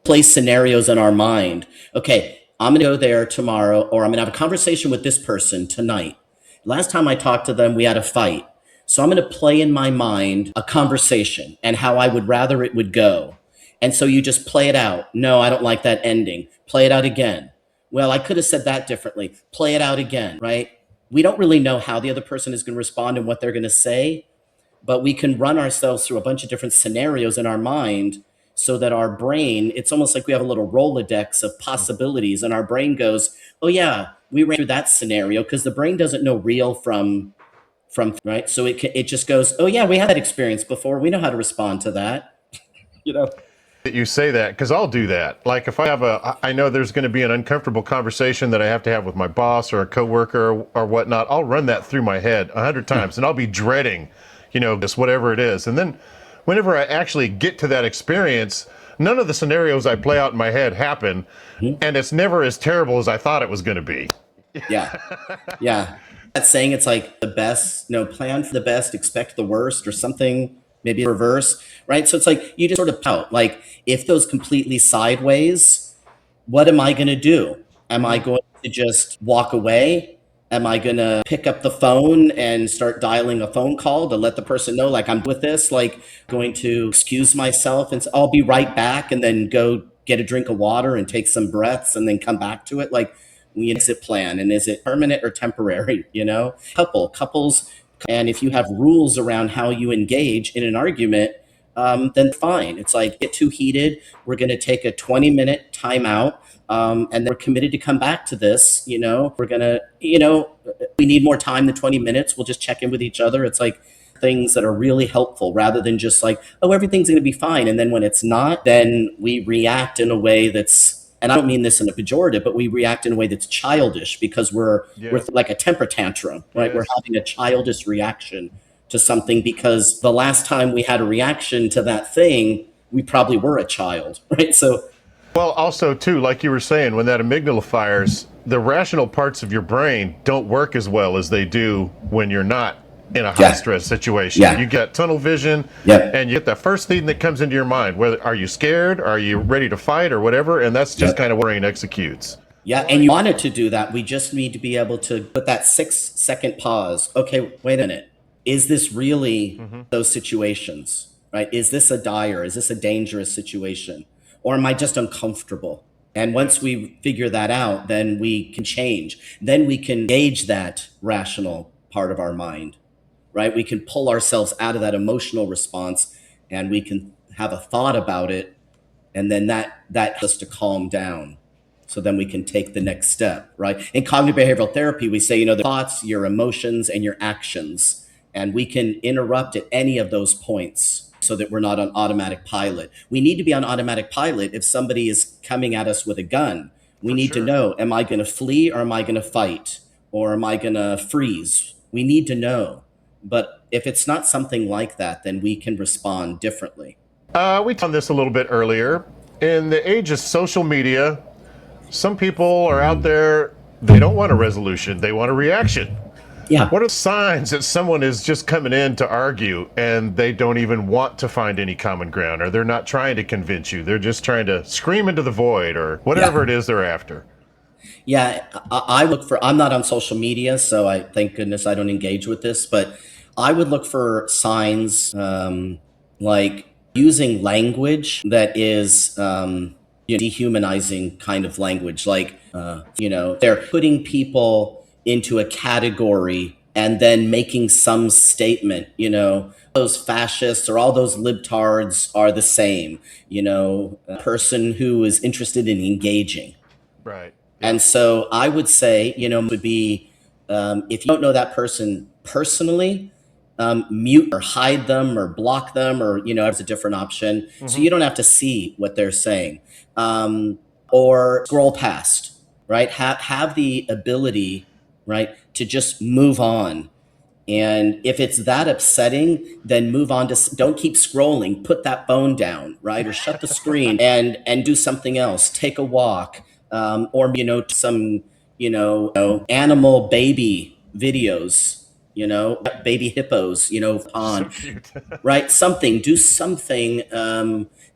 [SPEAKER 2] Place scenarios in our mind. Okay, I'm going to go there tomorrow, or I'm going to have a conversation with this person tonight. Last time I talked to them, we had a fight. So I'm going to play in my mind a conversation and how I would rather it would go. And so you just play it out. No, I don't like that ending. Play it out again. Well, I could have said that differently. Play it out again, right? We don't really know how the other person is going to respond and what they're going to say, but we can run ourselves through a bunch of different scenarios in our mind so that our brain, it's almost like we have a little Rolodex of possibilities, and our brain goes, oh yeah, we ran through that scenario, because the brain doesn't know real from right. So it just goes, oh yeah, we had that experience before. We know how to respond to that.
[SPEAKER 1] That you say that, because I'll do that. Like if I know there's going to be an uncomfortable conversation that I have to have with my boss or a coworker or whatnot, I'll run that through my head 100 times, and I'll be dreading, this whatever it is. And then whenever I actually get to that experience, none of the scenarios I play out in my head happen, and it's never as terrible as I thought it was going to be.
[SPEAKER 2] Yeah. Yeah. That saying, it's like the best, plan for the best, expect the worst, or something, maybe reverse, right? So it's like you just sort of pout. Like, if those completely sideways, what am I going to do? Am I going to just walk away? Am I going to pick up the phone and start dialing a phone call to let the person know, like, I'm with this, like, going to excuse myself and I'll be right back, and then go get a drink of water and take some breaths and then come back to it? Like, we exit plan, and is it permanent or temporary? Couples, and if you have rules around how you engage in an argument, then fine. It's like, get too heated, we're going to take a 20-minute timeout, and then we're committed to come back to this. We're going to, we need more time than 20 minutes. We'll just check in with each other. It's like things that are really helpful, rather than just like, oh, everything's going to be fine. And then when it's not, then we react in a way that's, and I don't mean this in a pejorative, but we react in a way that's childish, because we're like a temper tantrum, right?
[SPEAKER 1] Yes.
[SPEAKER 2] We're having a childish reaction to something, because the last time we had a reaction to that thing, we probably were a child, right? So,
[SPEAKER 1] well, also too, like you were saying, when that amygdala fires, the rational parts of your brain don't work as well as they do when you're not in a high stress situation.
[SPEAKER 2] Yeah.
[SPEAKER 1] You get tunnel vision,
[SPEAKER 2] Yep.
[SPEAKER 1] and you get the first thing that comes into your mind. Whether are you scared, are you ready to fight, or whatever, and that's just kind of what brain executes.
[SPEAKER 2] Yeah, and you wanted to do that. We just need to be able to put that 6-second pause. Okay, wait a minute. Is this really those situations, right? Is this a dire? Is this a dangerous situation? Or am I just uncomfortable? And once we figure that out, then we can change. Then we can gauge that rational part of our mind, right? We can pull ourselves out of that emotional response, and we can have a thought about it. And then that helps us to calm down. So then we can take the next step, right? In cognitive behavioral therapy, we say, the thoughts, your emotions, and your actions. And we can interrupt at any of those points so that we're not on automatic pilot. We need to be on automatic pilot if somebody is coming at us with a gun. We need to know, am I going to flee, or am I going to fight? Or am I going to freeze? We need to know. But if it's not something like that, then we can respond differently.
[SPEAKER 1] We talked on this a little bit earlier. In the age of social media, some people are out there, they don't want a resolution, they want a reaction.
[SPEAKER 2] Yeah.
[SPEAKER 1] What are signs that someone is just coming in to argue and they don't even want to find any common ground, or they're not trying to convince you, they're just trying to scream into the void, or whatever it is they're after?
[SPEAKER 2] Yeah, I look for, I'm not on social media, so I thank goodness I don't engage with this, but I would look for signs, like using language that is dehumanizing kind of language. Like, they're putting people into a category and then making some statement, those fascists or all those libtards are the same, a person who is interested in engaging.
[SPEAKER 1] Right.
[SPEAKER 2] And
[SPEAKER 1] Yep.
[SPEAKER 2] so I would say, would be if you don't know that person personally, mute or hide them or block them, or, it's a different option. So you don't have to see what they're saying, or scroll past, right? Have the ability, right, to just move on. And if it's that upsetting, then move on to, don't keep scrolling, put that phone down, right? Or shut the screen and do something else, take a walk, or, some, animal baby videos, baby hippos,
[SPEAKER 1] So
[SPEAKER 2] on,
[SPEAKER 1] cute.
[SPEAKER 2] right? Do something.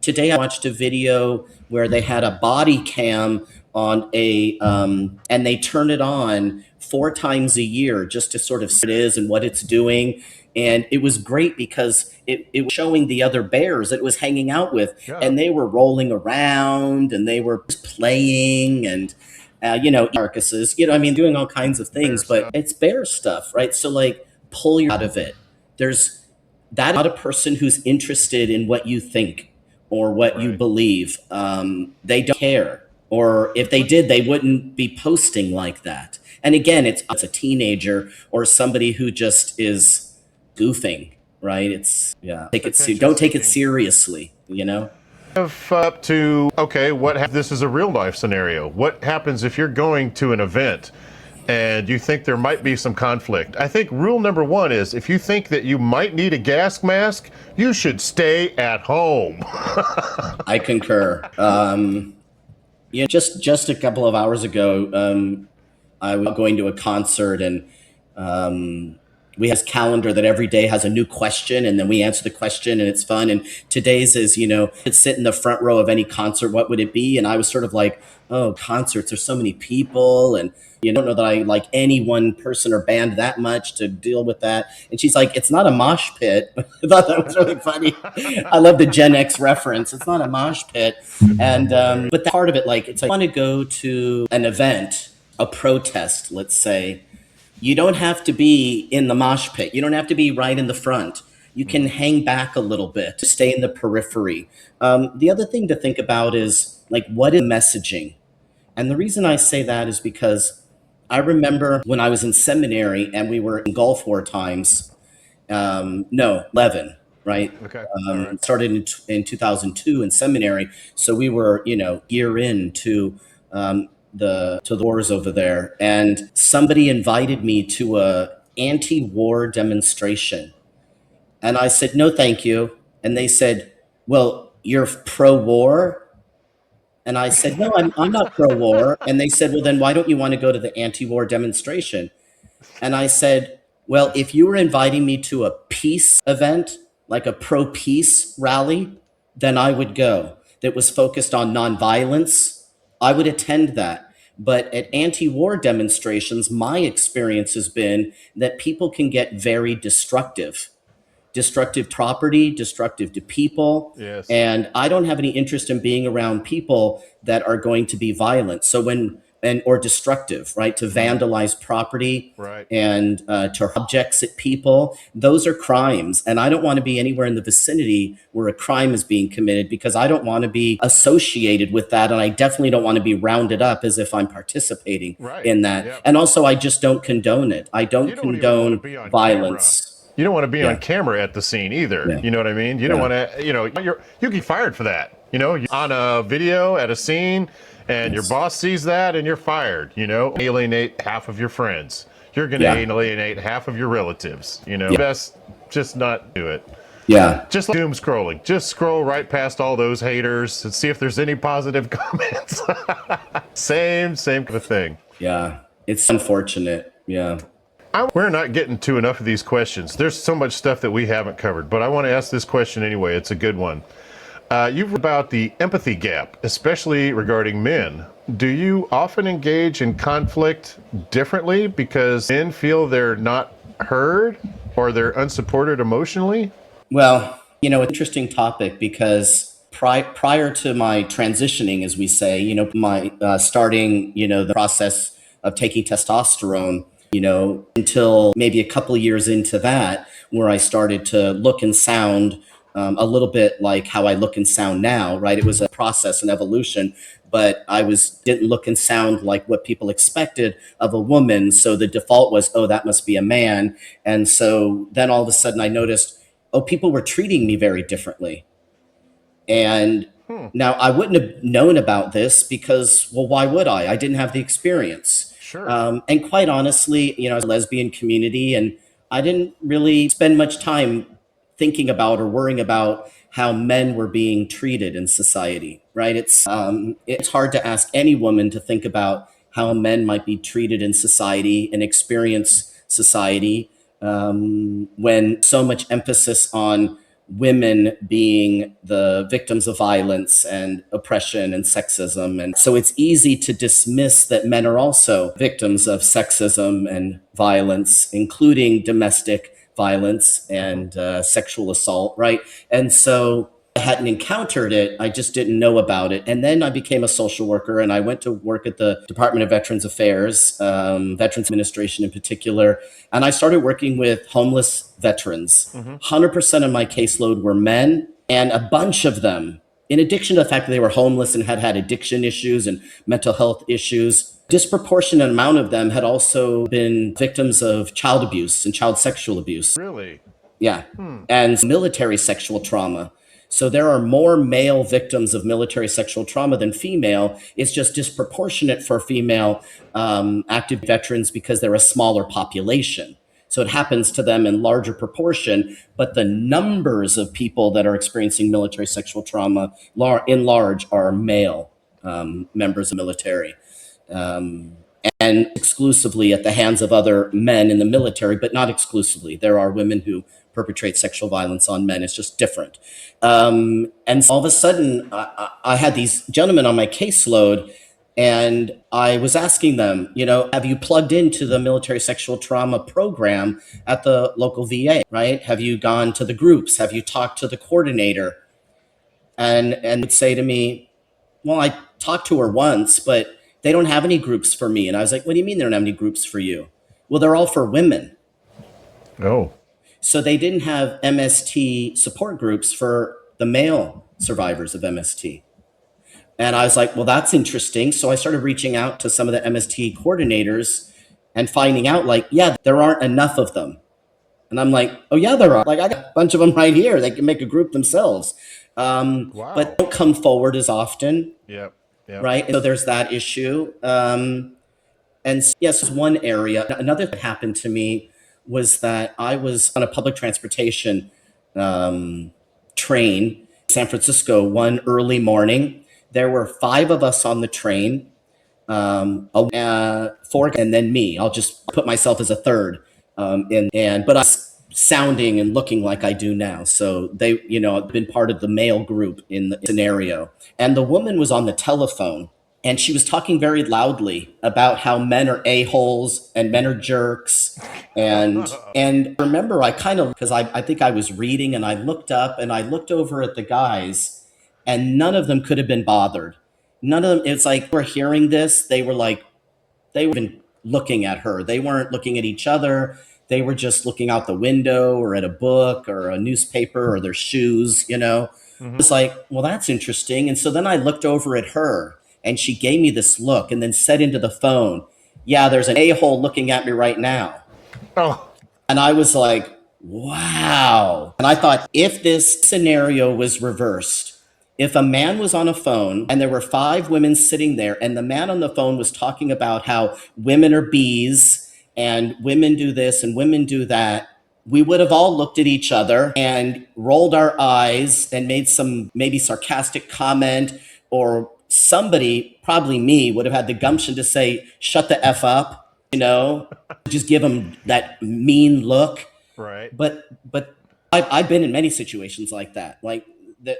[SPEAKER 2] Today I watched a video where they had a body cam on and they turn it on 4 times a year just to sort of see what it is and what it's doing. And it was great because it was showing the other bears it was hanging out with,
[SPEAKER 1] Yeah.
[SPEAKER 2] and they were rolling around and they were just playing and, carcasses, doing all kinds of things,
[SPEAKER 1] Bear
[SPEAKER 2] but
[SPEAKER 1] stuff.
[SPEAKER 2] it's bear stuff, right? So like, pull you out of it. There's that not a person who's interested in what you think or what you
[SPEAKER 1] Right.
[SPEAKER 2] believe. They don't care. Or if they did, they wouldn't be posting like that. And again, it's a teenager or somebody who just is goofing, right? It's don't take it seriously,
[SPEAKER 1] Up to, okay, this is a real life scenario. What happens if you're going to an event and you think there might be some conflict? I think rule number one is if you think that you might need a gas mask, you should stay at home.
[SPEAKER 2] I concur. Just a couple of hours ago, I was going to a concert, and we have this calendar that every day has a new question, and then we answer the question, and it's fun. And today's is, it's sit in the front row of any concert, what would it be? And I was sort of like, oh, concerts, there's so many people, and you don't know that I like any one person or band that much to deal with that. And she's like, it's not a mosh pit. I thought that was really funny. I love the Gen X reference. It's not a mosh pit. And but that part of it, like, it's like, I want to go to an event, a protest, let's say. You don't have to be in the mosh pit. You don't have to be right in the front. You can hang back a little bit, stay in the periphery. The other thing to think about is, like, what is messaging? And the reason I say that is because I remember when I was in seminary and we were in Gulf War times, 11, right?
[SPEAKER 1] Okay. All right.
[SPEAKER 2] Started in 2002 in seminary. So we were, year into the wars over there. And somebody invited me to a anti-war demonstration. And I said, no, thank you. And they said, well, you're pro-war? And I said, no, I'm not pro-war. And they said, well, then why don't you want to go to the anti-war demonstration? And I said, well, if you were inviting me to a peace event, like a pro-peace rally, then I would go. That was focused on nonviolence. I would attend that. But at anti-war demonstrations, my experience has been that people can get very destructive property, destructive to people.
[SPEAKER 1] Yes.
[SPEAKER 2] And I don't have any interest in being around people that are going to be violent. So or destructive, right? To vandalize property,
[SPEAKER 1] Right.
[SPEAKER 2] and to objects at people. Those are crimes. And I don't want to be anywhere in the vicinity where a crime is being committed, because I don't want to be associated with that. And I definitely don't want to be rounded up as if I'm participating in that.
[SPEAKER 1] Yep.
[SPEAKER 2] And also, I just don't condone it. I don't condone violence.
[SPEAKER 1] You don't want to be on camera at the scene either.
[SPEAKER 2] Yeah.
[SPEAKER 1] You know what I mean? You don't want to, you get fired for that. On a video at a scene, and your boss sees that and you're fired. Alienate half of your friends. You're going to alienate half of your relatives. Best just not do it.
[SPEAKER 2] Yeah.
[SPEAKER 1] Just like doom scrolling. Just scroll right past all those haters and see if there's any positive comments. Same kind of thing.
[SPEAKER 2] Yeah. It's unfortunate. Yeah.
[SPEAKER 1] We're not getting to enough of these questions. There's so much stuff that we haven't covered, but I want to ask this question anyway. It's a good one. You've about the empathy gap, especially regarding men. Do you often engage in conflict differently because men feel they're not heard or they're unsupported emotionally?
[SPEAKER 2] Well, interesting topic, because prior to my transitioning, as we say, my starting, the process of taking testosterone, until maybe a couple of years into that, where I started to look and sound a little bit like how I look and sound now, right? It was a process and evolution, but didn't look and sound like what people expected of a woman. So the default was, oh, that must be a man. And so then all of a sudden I noticed, oh, people were treating me very differently. And
[SPEAKER 1] Hmm.
[SPEAKER 2] now I wouldn't have known about this because, well, why would I? I didn't have the experience.
[SPEAKER 1] Sure.
[SPEAKER 2] And quite honestly, I was a lesbian community, and I didn't really spend much time thinking about or worrying about how men were being treated in society, right? It's hard to ask any woman to think about how men might be treated in society and experience society when so much emphasis on women being the victims of violence and oppression and sexism. And so it's easy to dismiss that men are also victims of sexism and violence, including domestic violence and sexual assault, right? And so I hadn't encountered it. I just didn't know about it. And then I became a social worker and I went to work at the Department of Veterans Affairs, Veterans Administration in particular. And I started working with homeless veterans. 100% of my caseload were men, and a bunch of them, in addition to the fact that they were homeless and had addiction issues and mental health issues, disproportionate amount of them had also been victims of child abuse and child sexual abuse.
[SPEAKER 1] Really?
[SPEAKER 2] Yeah. And military sexual trauma. So there are more male victims of military sexual trauma than female. It's just disproportionate for female active veterans because they're a smaller population. So it happens to them in larger proportion, but the numbers of people that are experiencing military sexual trauma in large are male members of military. And exclusively at the hands of other men in the military, but not exclusively. There are women who perpetrate sexual violence on men. It's just different. And so all of a sudden, I had these gentlemen on my caseload, and I was asking them, have you plugged into the military sexual trauma program at the local VA, right? Have you gone to the groups? Have you talked to the coordinator? And would say to me, well, I talked to her once, but they don't have any groups for me. And I was like, what do you mean they don't have any groups for you? Well, they're all for women.
[SPEAKER 1] Oh.
[SPEAKER 2] So they didn't have MST support groups for the male survivors of MST. And I was like, well, that's interesting. So I started reaching out to some of the MST coordinators and finding out, like, yeah, there aren't enough of them. And I'm like, oh, yeah, there are. Like, I got a bunch of them right here. They can make a group themselves.
[SPEAKER 1] Wow.
[SPEAKER 2] But don't come forward as often.
[SPEAKER 1] Yep.
[SPEAKER 2] Right? So there's that issue. And yes, one area. Another that happened to me was that I was on a public transportation train in San Francisco one early morning. There were 5 of us on the train, 4, and then me. I'll just put myself as a third. But I was sounding and looking like I do now. So they, have been part of the male group in the scenario. And the woman was on the telephone and she was talking very loudly about how men are a-holes and men are jerks. And remember, because I think I was reading and I looked up and I looked over at the guys and none of them could have been bothered. None of them, it's like we're hearing this. They were even looking at her. They weren't looking at each other. They were just looking out the window or at a book or a newspaper or their shoes, I was like, well, that's interesting. And so then I looked over at her and she gave me this look and then said into the phone, yeah, there's an a-hole looking at me right now.
[SPEAKER 1] Oh.
[SPEAKER 2] And I was like, wow. And I thought, if this scenario was reversed, if a man was on a phone and there were 5 women sitting there and the man on the phone was talking about how women are bees and women do this and women do that, we would have all looked at each other and rolled our eyes and made some maybe sarcastic comment, or somebody, probably me, would have had the gumption to say, shut the F up, just give them that mean look.
[SPEAKER 1] Right.
[SPEAKER 2] But I've been in many situations like that. Like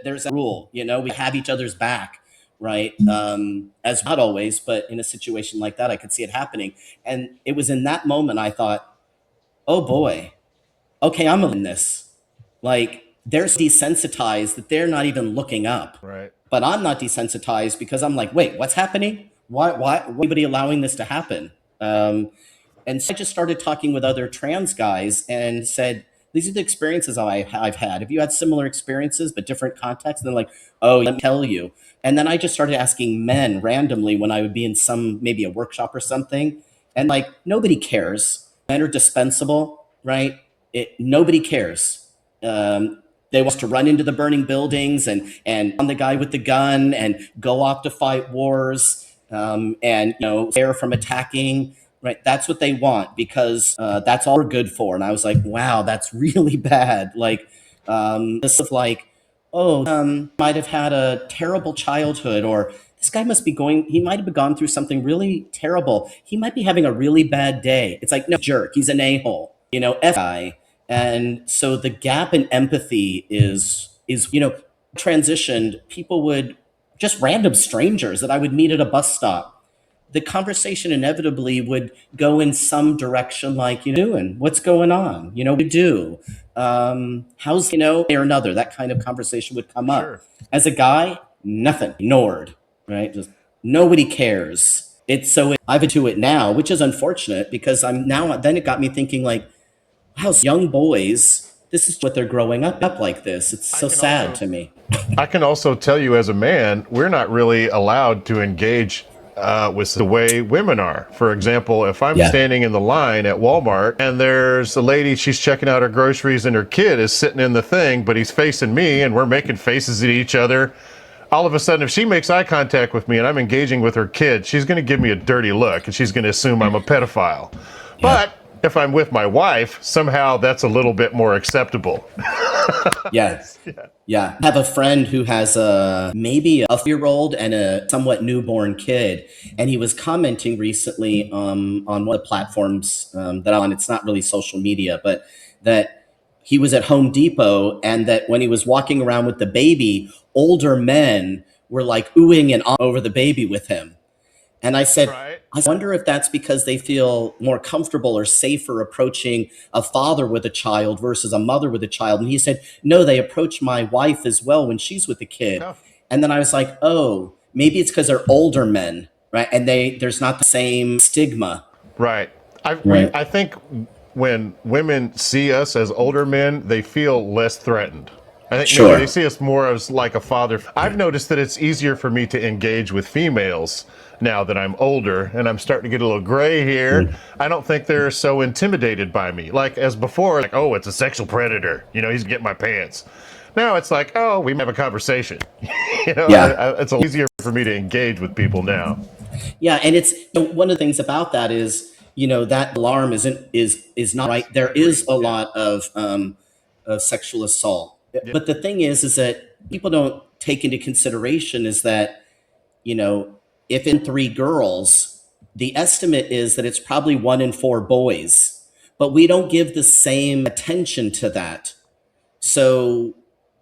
[SPEAKER 2] there's a rule, we have each other's back. Right. As not always, but in a situation like that, I could see it happening. And it was in that moment I thought, oh boy, okay, I'm in this. Like they're desensitized that they're not even looking up.
[SPEAKER 1] Right.
[SPEAKER 2] But I'm not desensitized because I'm like, wait, what's happening? Why anybody allowing this to happen? And so I just started talking with other trans guys and said, these are the experiences I've had. Have you had similar experiences but different contexts? And they're like, oh, let me tell you. And then I just started asking men randomly when I would be in maybe a workshop or something. And like, nobody cares. Men are dispensable, right? Nobody cares. They want to run into the burning buildings and on the guy with the gun and go off to fight wars, and spare from attacking. Right, that's what they want because that's all we're good for. And I was like, wow, that's really bad. Like this of like, oh, might have had a terrible childhood, or this guy must be he might have gone through something really terrible. He might be having a really bad day. It's like, no, jerk, he's an a-hole, F guy. And so the gap in empathy is transitioned. People would, just random strangers that I would meet at a bus stop, the conversation inevitably would go in some direction like, doing? What's going on? We do. How's, or another, that kind of conversation would come up.
[SPEAKER 1] Sure.
[SPEAKER 2] As a guy, nothing, ignored, right? Just nobody cares. I've into it now, which is unfortunate because then it got me thinking like, wow, young boys, this is what they're growing up like this. It's so sad to me.
[SPEAKER 1] I can also tell you as a man, we're not really allowed to engage with the way women are. For example, if I'm standing in the line at Walmart and there's a lady, she's checking out her groceries and her kid is sitting in the thing, but he's facing me and we're making faces at each other. All of a sudden, if she makes eye contact with me and I'm engaging with her kid, she's going to give me a dirty look and she's going to assume I'm a pedophile. Yeah. But if I'm with my wife, somehow that's a little bit more acceptable.
[SPEAKER 2] Yeah. I have a friend who has maybe a 4-year-old and a somewhat newborn kid. And he was commenting recently on one of the platforms that I'm on. It's not really social media, but that he was at Home Depot and that when he was walking around with the baby, older men were like oohing and over the baby with him. And I said, right. I wonder if that's because they feel more comfortable or safer approaching a father with a child versus a mother with a child. And he said, no, they approach my wife as well when she's with the kid. Oh. And then I was like, oh, maybe it's because they're older men, right? And there's not the same stigma.
[SPEAKER 1] Right. I think when women see us as older men, they feel less threatened. I think maybe they see us more as like a father. I've noticed that it's easier for me to engage with females now that I'm older and I'm starting to get a little gray here. I don't think they're so intimidated by me. Like as before, like, oh, it's a sexual predator. He's getting my pants. Now it's like, oh, we have a conversation. It's easier for me to engage with people now.
[SPEAKER 2] Yeah, and it's one of the things about that is, that alarm is not right. There is a lot of sexual assault. Yeah. But the thing is that people don't take into consideration is that, if in 3 girls, the estimate is that it's probably 1 in 4 boys, but we don't give the same attention to that. So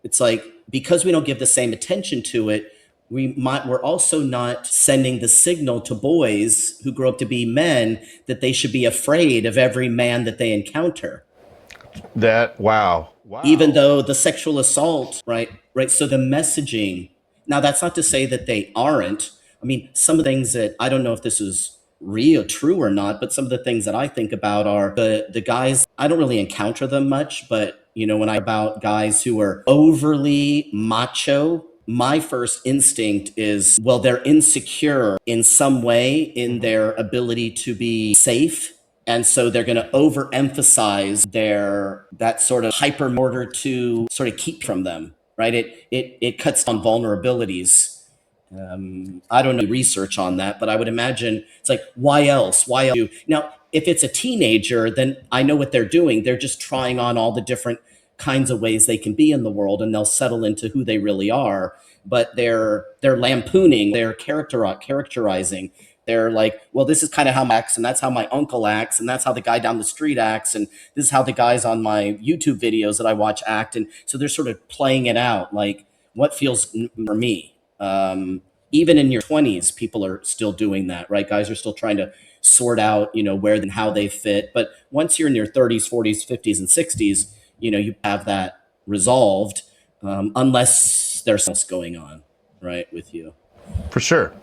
[SPEAKER 2] it's like, because we don't give the same attention to it, we're also not sending the signal to boys who grow up to be men that they should be afraid of every man that they encounter.
[SPEAKER 1] Wow.
[SPEAKER 2] Even though the sexual assault, right. So the messaging, now that's not to say that they aren't. I mean, some of the things that, I don't know if this is real, true or not, but some of the things that I think about are the guys, I don't really encounter them much, but when about guys who are overly macho, my first instinct is, well, they're insecure in some way in their ability to be safe. And so they're going to overemphasize that sort of hyper in order to sort of keep from them, right? It cuts down vulnerabilities. I don't know research on that, but I would imagine it's like, why else? Now, if it's a teenager, then I know what they're doing. They're just trying on all the different kinds of ways they can be in the world, and they'll settle into who they really are. But they're lampooning, they're characterizing. They're like, well, this is kind of how I acts, and that's how my uncle acts, and that's how the guy down the street acts, and this is how the guys on my YouTube videos that I watch act. And so they're sort of playing it out, like what feels for me. Even in your 20s, people are still doing that, right? Guys are still trying to sort out, where and how they fit. But once you're in your 30s, 40s, 50s, and 60s, you have that resolved, unless there's something else going on, right, with you.
[SPEAKER 1] For sure.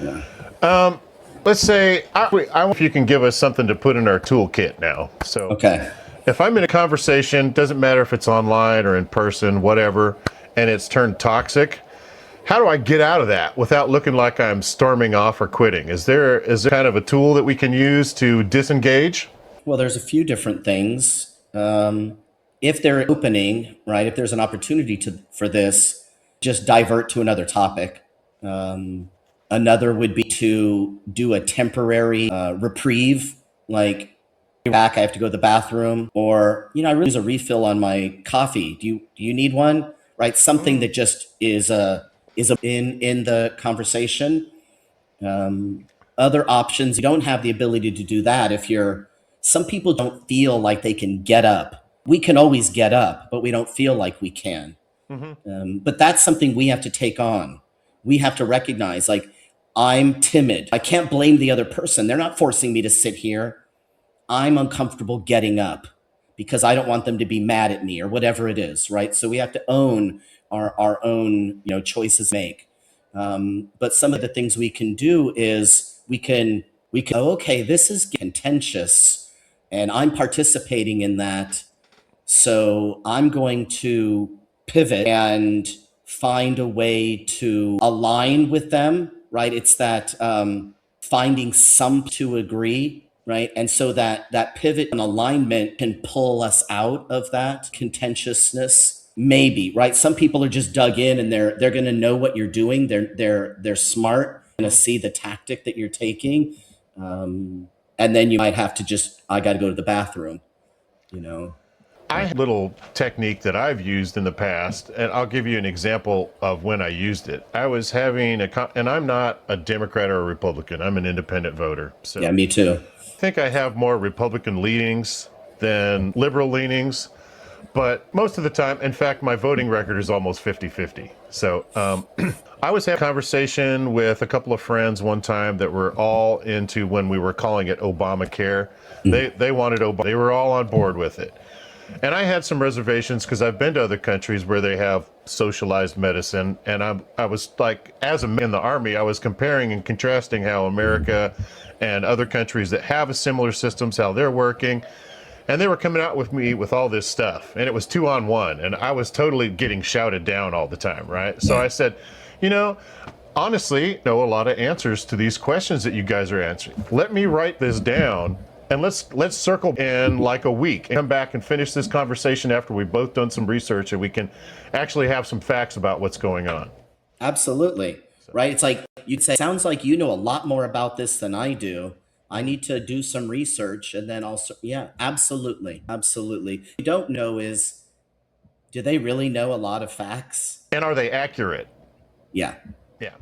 [SPEAKER 1] Yeah. Let's say, I wonder if you can give us something to put in our toolkit now. So,
[SPEAKER 2] okay.
[SPEAKER 1] If I'm in a conversation, doesn't matter if it's online or in person, whatever, and it's turned toxic, how do I get out of that without looking like I'm storming off or quitting? Is there kind of a tool that we can use to disengage?
[SPEAKER 2] Well, there's a few different things. If they're opening, right, if there's an opportunity for this, just divert to another topic. Another would be to do a temporary reprieve, like back, I have to go to the bathroom, or I really use a refill on my coffee. Do you need one? Right, something that just in the conversation. Other options, you don't have the ability to do that if you're. Some people don't feel like they can get up. We can always get up, but we don't feel like we can. But that's something we have to take on. We have to recognize, like, I'm timid. I can't blame the other person. They're not forcing me to sit here. I'm uncomfortable getting up because I don't want them to be mad at me or whatever it is, right? So we have to own our own choices to make. But some of the things we can do is we can oh, okay, this is contentious and I'm participating in that. So I'm going to pivot and find a way to align with them, right? It's that finding some to agree, right? And so that pivot and alignment can pull us out of that contentiousness, maybe, right? Some people are just dug in and they're going to know what you're doing. They're smart, going to see the tactic that you're taking, and then you might have to I got to go to the bathroom,
[SPEAKER 1] I have a little technique that I've used in the past, and I'll give you an example of when I used it. I was having and I'm not a Democrat or a Republican. I'm an independent voter. So
[SPEAKER 2] Yeah, me too.
[SPEAKER 1] I think I have more Republican leanings than liberal leanings, but most of the time, in fact, my voting record is almost 50-50. So I was having a conversation with a couple of friends one time that were all into, when we were calling it Obamacare. They wanted Obama. They were all on board with it. And I had some reservations because I've been to other countries where they have socialized medicine. And I was like, as a man in the Army, I was comparing and contrasting how America and other countries that have a similar systems, how they're working. And they were coming out with me with all this stuff. And it was 2-on-1. And I was totally getting shouted down all the time, right? So I said, honestly, know a lot of answers to these questions that you guys are answering. Let me write this down. And let's circle in like a week and come back and finish this conversation after we've both done some research and we can actually have some facts about what's going on.
[SPEAKER 2] Absolutely. Right? It's like you'd say, sounds like you know a lot more about this than I do. I need to do some research and then also, yeah, absolutely. Absolutely. What you don't know is, do they really know a lot of facts?
[SPEAKER 1] And are they accurate?
[SPEAKER 2] Yeah.
[SPEAKER 1] Yeah. A lot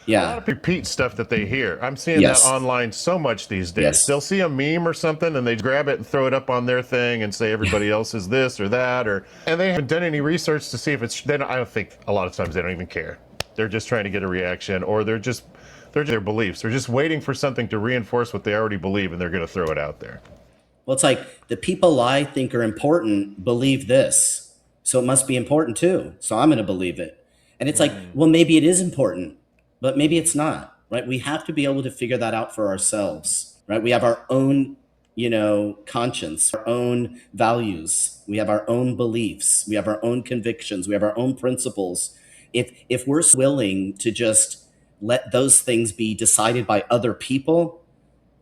[SPEAKER 2] Yeah.
[SPEAKER 1] of repeat stuff that they hear. I'm seeing
[SPEAKER 2] Yes.
[SPEAKER 1] that online so much these days.
[SPEAKER 2] Yes.
[SPEAKER 1] They'll see a meme or something and they grab it and throw it up on their thing and say everybody else is this or that, and they haven't done any research to see if it's. I don't think a lot of times they don't even care. They're just trying to get a reaction, or they're their beliefs. They're just waiting for something to reinforce what they already believe, and they're going to throw it out there.
[SPEAKER 2] Well, it's like the people I think are important believe this, so it must be important too. So I'm going to believe it. And it's like, well, maybe it is important, but maybe it's not, right? We have to be able to figure that out for ourselves, right? We have our own, conscience, our own values. We have our own beliefs. We have our own convictions. We have our own principles. If we're willing to just let those things be decided by other people,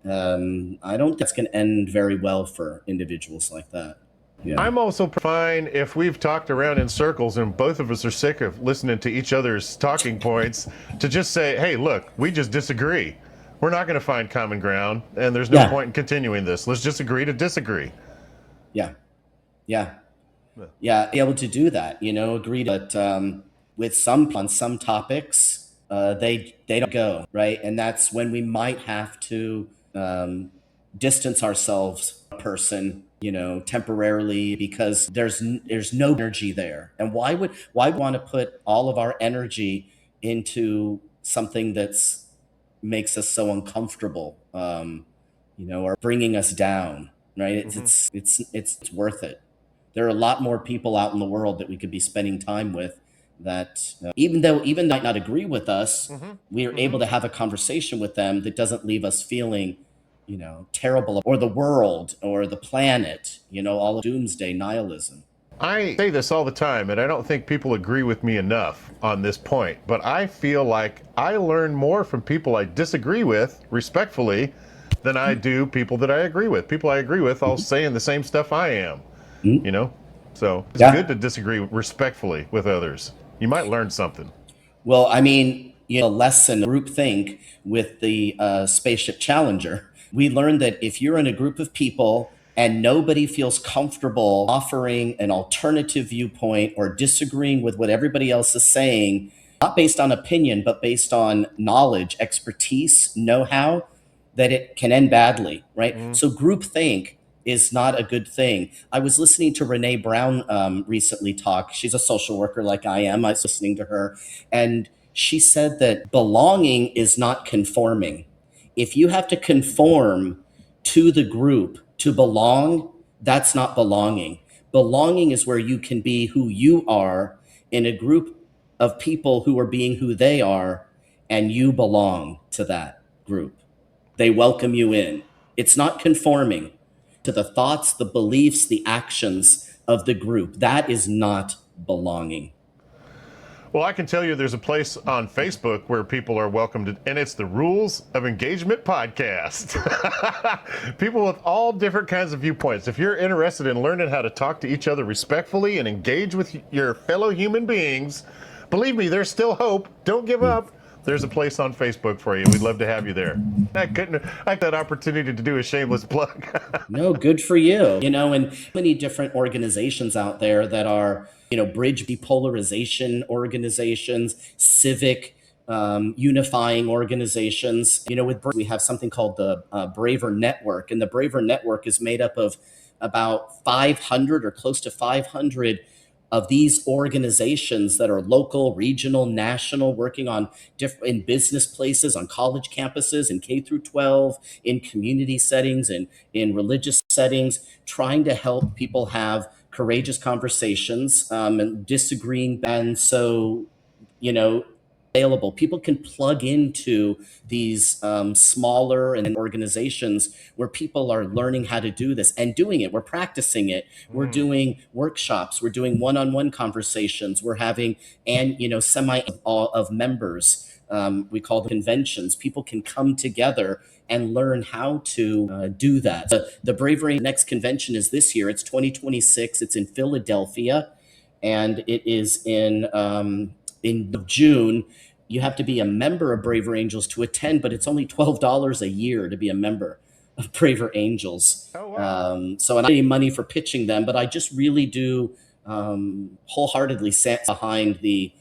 [SPEAKER 2] I don't think that's going to end very well for individuals like that. Yeah.
[SPEAKER 1] I'm also fine if we've talked around in circles and both of us are sick of listening to each other's talking points, to just say, hey, look, we just disagree. We're not going to find common ground, and there's no point in continuing this. Let's just agree to disagree.
[SPEAKER 2] Yeah. Yeah. Yeah. Be able to do that, agree that with on some topics, they don't go, right? And that's when we might have to distance ourselves from a person, temporarily, because there's no energy there. And why want to put all of our energy into something that's makes us so uncomfortable, or bringing us down, right? It's worth it. There are a lot more people out in the world that we could be spending time with that, even might not agree with us, we are able to have a conversation with them that doesn't leave us feeling, terrible, or the world or the planet, all of doomsday nihilism.
[SPEAKER 1] I say this all the time, and I don't think people agree with me enough on this point, but I feel like I learn more from people I disagree with, respectfully, than I do people that I agree with. People I agree with all saying the same stuff I am, you know? So it's good to disagree respectfully with others. You might learn something.
[SPEAKER 2] Well, I mean, lesson groupthink with the Spaceship Challenger. We learned that if you're in a group of people and nobody feels comfortable offering an alternative viewpoint or disagreeing with what everybody else is saying, not based on opinion, but based on knowledge, expertise, know-how, that it can end badly, right? So groupthink is not a good thing. I was listening to Renee Brown recently talk. She's a social worker like I am. I was listening to her, and she said that belonging is not conforming. If you have to conform to the group to belong, that's not belonging. Belonging is where you can be who you are in a group of people who are being who they are, and you belong to that group. They welcome you in. It's not conforming to the thoughts, the beliefs, the actions of the group. That is not belonging.
[SPEAKER 1] Well, I can tell you there's a place on Facebook where people are welcome to, and it's the Rules of Engagement podcast. People with all different kinds of viewpoints. If you're interested in learning how to talk to each other respectfully and engage with your fellow human beings, believe me, there's still hope. Don't give up. There's a place on Facebook for you. We'd love to have you there. I had that opportunity to do a shameless plug.
[SPEAKER 2] No, good for you. And many different organizations out there that are, bridge depolarization organizations, civic unifying organizations. We have something called the Braver Network, and the Braver Network is made up of about 500 or close to 500 of these organizations that are local, regional, national, working on in business places, on college campuses, in K through 12, in community settings, and in religious settings, trying to help people have courageous conversations and disagreeing. And so, available. People can plug into these smaller and organizations where people are learning how to do this and doing it. We're practicing it. We're doing workshops. We're doing one-on-one conversations. We're having semi of members. We call them conventions. People can come together and learn how to do that. The Bravery next convention is this year. It's 2026. It's in Philadelphia, and it is in June. You have to be a member of Braver Angels to attend, but it's only $12 a year to be a member of Braver Angels.
[SPEAKER 1] Oh, wow.
[SPEAKER 2] So I'm not getting money for pitching them, but I just really do wholeheartedly stand behind the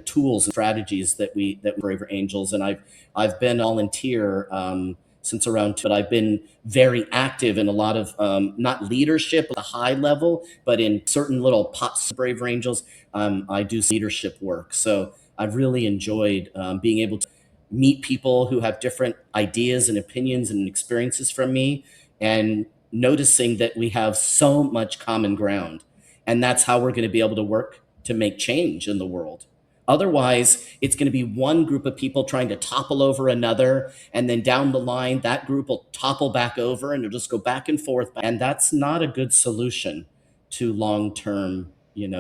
[SPEAKER 2] tools and strategies that Braver Angels, and I've been a volunteer since around, but I've been very active in a lot of not leadership at a high level, but in certain little pots of Braver Angels, I do leadership work. So I've really enjoyed being able to meet people who have different ideas and opinions and experiences from me, and noticing that we have so much common ground. And that's how we're going to be able to work to make change in the world. Otherwise, it's going to be one group of people trying to topple over another, and then down the line, that group will topple back over, and it'll just go back and forth. And that's not a good solution to long-term,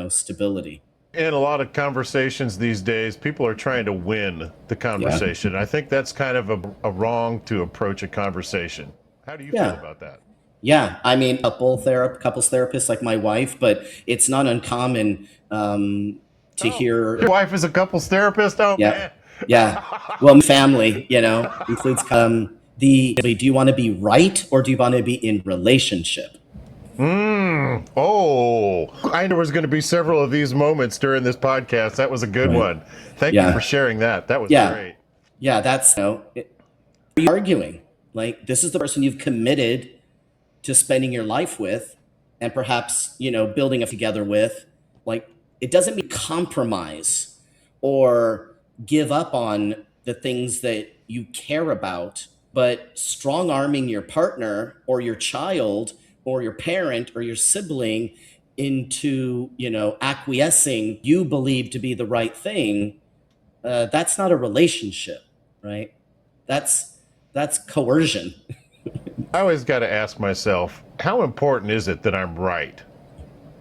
[SPEAKER 2] stability.
[SPEAKER 1] In a lot of conversations these days, people are trying to win the conversation. I think that's kind of a wrong to approach a conversation. How do you feel about that?
[SPEAKER 2] Yeah, I mean, couples therapists like my wife, but it's not uncommon to hear.
[SPEAKER 1] Your wife is a couples therapist? Oh, man.
[SPEAKER 2] Yeah. Well, family, includes do you want to be right, or do you want to be in relationship?
[SPEAKER 1] Oh, I know there's going to be several of these moments during this podcast. That was a good one. Thank you for sharing that. That was great.
[SPEAKER 2] Yeah, that's arguing. Like, this is the person you've committed to spending your life with, and perhaps, building it together with. Like, it doesn't mean compromise or give up on the things that you care about, but strong arming your partner or your child or your parent or your sibling into, acquiescing you believe to be the right thing, that's not a relationship, right? That's coercion.
[SPEAKER 1] I always got to ask myself, how important is it that I'm right?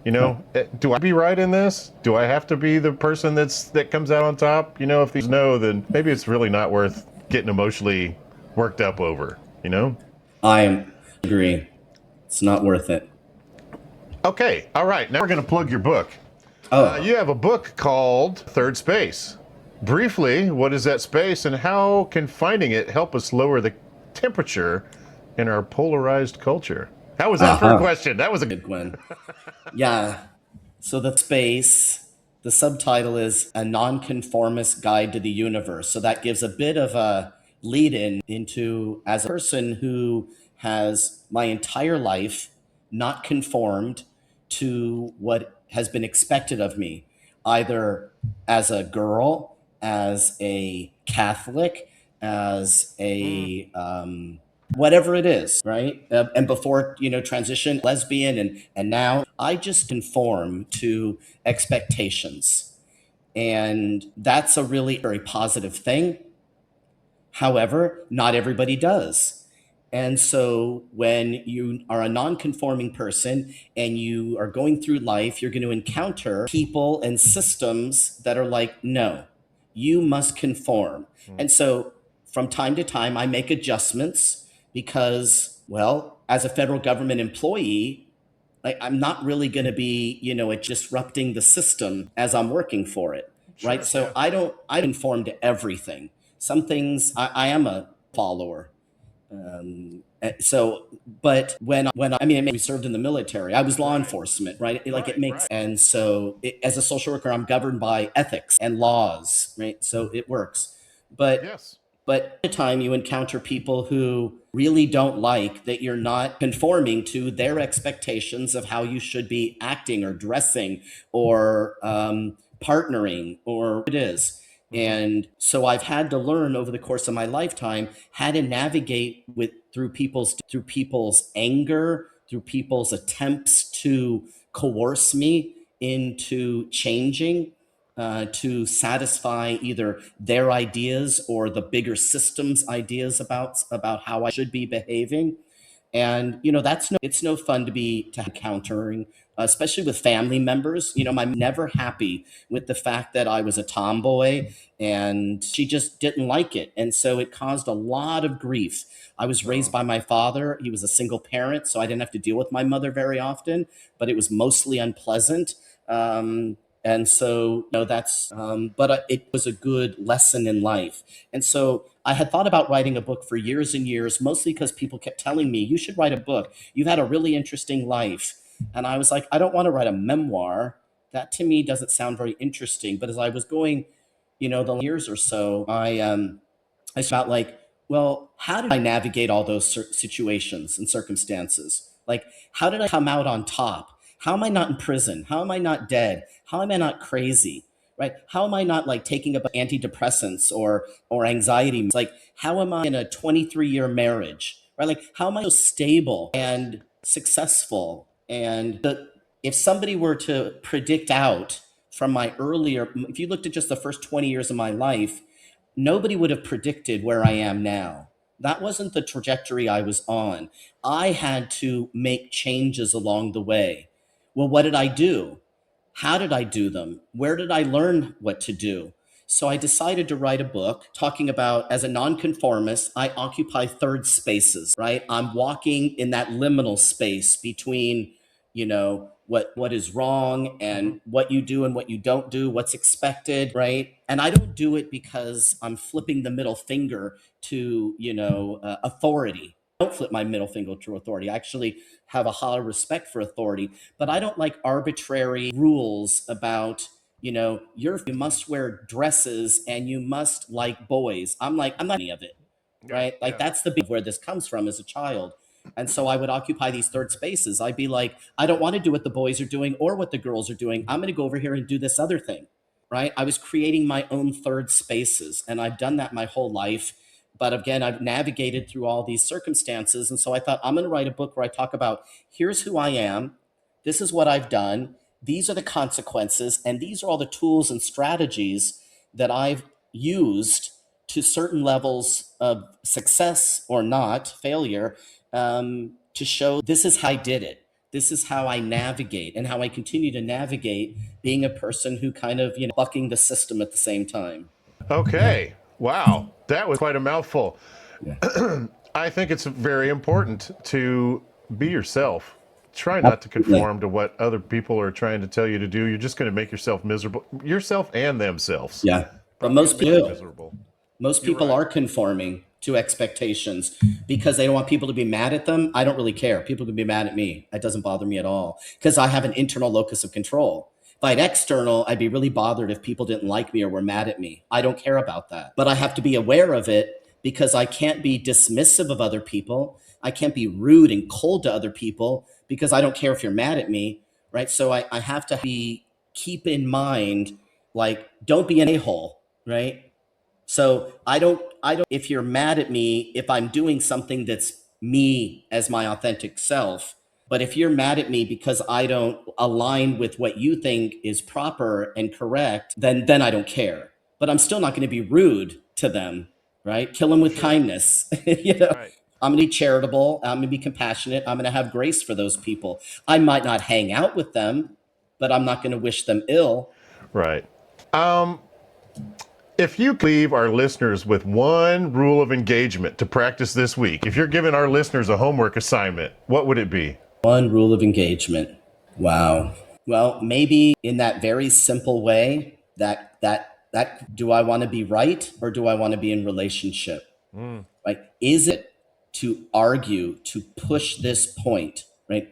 [SPEAKER 1] Do I be right in this? Do I have to be the person that comes out on top? If these no, then maybe it's really not worth getting emotionally worked up over.
[SPEAKER 2] I agree. It's not worth it.
[SPEAKER 1] Okay, all right. Now we're going to plug your book.
[SPEAKER 2] Oh,
[SPEAKER 1] You have a book called Third Space. Briefly, what is that space, and how can finding it help us lower the temperature in our polarized culture? How was that for a
[SPEAKER 2] uh-huh.
[SPEAKER 1] question? That was a
[SPEAKER 2] Good, Gwen. Yeah. So the space, the subtitle is A Nonconformist Guide to the Universe. So that gives a bit of a lead in into, as a person who has my entire life not conformed to what has been expected of me, either as a girl, as a Catholic, as a whatever it is, right? And before, transition, lesbian, and now I just conform to expectations, and that's a really very positive thing. However, not everybody does. And so when you are a non-conforming person and you are going through life, you're going to encounter people and systems that are like, no, you must conform. And so from time to time, I make adjustments because, well, as a federal government employee, I'm not really going to be, disrupting the system as I'm working for it, right?
[SPEAKER 1] sure,
[SPEAKER 2] So
[SPEAKER 1] yeah.
[SPEAKER 2] I conform to everything. Some things I am a follower. So, but I mean, we served in the military. I was law
[SPEAKER 1] Right,
[SPEAKER 2] enforcement, right? Like it
[SPEAKER 1] right,
[SPEAKER 2] makes,
[SPEAKER 1] right.
[SPEAKER 2] and so as a social worker, I'm governed by ethics and laws, right? So it works. But
[SPEAKER 1] Yes.
[SPEAKER 2] at the time, you encounter people who really don't like that you're not conforming to their expectations of how you should be acting or dressing or partnering or what it is.
[SPEAKER 1] Mm-hmm.
[SPEAKER 2] And so I've had to learn over the course of my lifetime how to navigate through people's anger, through people's attempts to coerce me into changing, to satisfy either their ideas or the bigger system's ideas about how I should be behaving. And that's it's no fun to encountering, especially with family members. My never happy with the fact that I was a tomboy, and she just didn't like it, and so it caused a lot of grief. I was raised
[SPEAKER 1] Oh,
[SPEAKER 2] by my father. He was a single parent, so I didn't have to deal with my mother very often, but it was mostly unpleasant. And so, that's, it was a good lesson in life. And so I had thought about writing a book for years and years, mostly because people kept telling me, you should write a book. You've had a really interesting life. And I was like, I don't want to write a memoir. That to me doesn't sound very interesting. But as I was going, the years or so, I felt like, well, how did I navigate all those situations and circumstances? Like, how did I come out on top? How am I not in prison? How am I not dead? How am I not crazy? Right? How am I not like taking up antidepressants or anxiety? It's like, how am I in a 23-year marriage? Right? Like, how am I so stable and successful? And if somebody were to predict out from my earlier, if you looked at just the first 20 years of my life, nobody would have predicted where I am now. That wasn't the trajectory I was on. I had to make changes along the way. Well, what did I do? How did I do them? Where did I learn what to do? So I decided to write a book talking about, as a nonconformist, I occupy third spaces, right? I'm walking in that liminal space between, what is wrong
[SPEAKER 1] mm-hmm.
[SPEAKER 2] and what you do and what you don't do, what's expected, right? And I don't do it because I'm flipping the middle finger to, authority. I don't flip my middle finger to authority. I actually have a high respect for authority, but I don't like arbitrary rules about, you must wear dresses and you must like boys. I'm not any of it,
[SPEAKER 1] Yeah,
[SPEAKER 2] right? Like
[SPEAKER 1] yeah.
[SPEAKER 2] that's the where this comes from as a child. And so I would occupy these third spaces. I'd be like, I don't want to do what the boys are doing or what the girls are doing. I'm going to go over here and do this other thing, right? I was creating my own third spaces, and I've done that my whole life. But again, I've navigated through all these circumstances. And so I thought, I'm going to write a book where I talk about, here's who I am. This is what I've done. These are the consequences. And these are all the tools and strategies that I've used to certain levels of success or not, failure, to show this is how I did it. This is how I navigate and how I continue to navigate being a person who kind of, bucking the system at the same time.
[SPEAKER 1] Okay. Wow. That was quite a mouthful.
[SPEAKER 2] Yeah.
[SPEAKER 1] I think it's very important to be yourself. Try not to conform to what other people are trying to tell you to do. You're just going to make yourself miserable, yourself and themselves.
[SPEAKER 2] Yeah. But most people are conforming to expectations because they don't want people to be mad at them. I don't really care. People can be mad at me. It doesn't bother me at all because I have an internal locus of control. If I had external, I'd be really bothered if people didn't like me or were mad at me. I don't care about that. But I have to be aware of it because I can't be dismissive of other people. I can't be rude and cold to other people because I don't care if you're mad at me, right? So I have to keep in mind, like, don't be an a-hole, right? So I don't, if you're mad at me, if I'm doing something that's me as my authentic self, but if you're mad at me because I don't align with what you think is proper and correct, then I don't care. But I'm still not going to be rude to them, right? Kill them with kindness.
[SPEAKER 1] Right.
[SPEAKER 2] I'm going to be charitable. I'm going to be compassionate. I'm going to have grace for those people. I might not hang out with them, but I'm not going to wish them ill.
[SPEAKER 1] Right. If you leave our listeners with one rule of engagement to practice this week, if you're giving our listeners a homework assignment, what would it be?
[SPEAKER 2] One rule of engagement. Wow. Well, maybe in that very simple way, that do I want to be right or do I want to be in relationship? Right? Is it to argue, to push this point, right?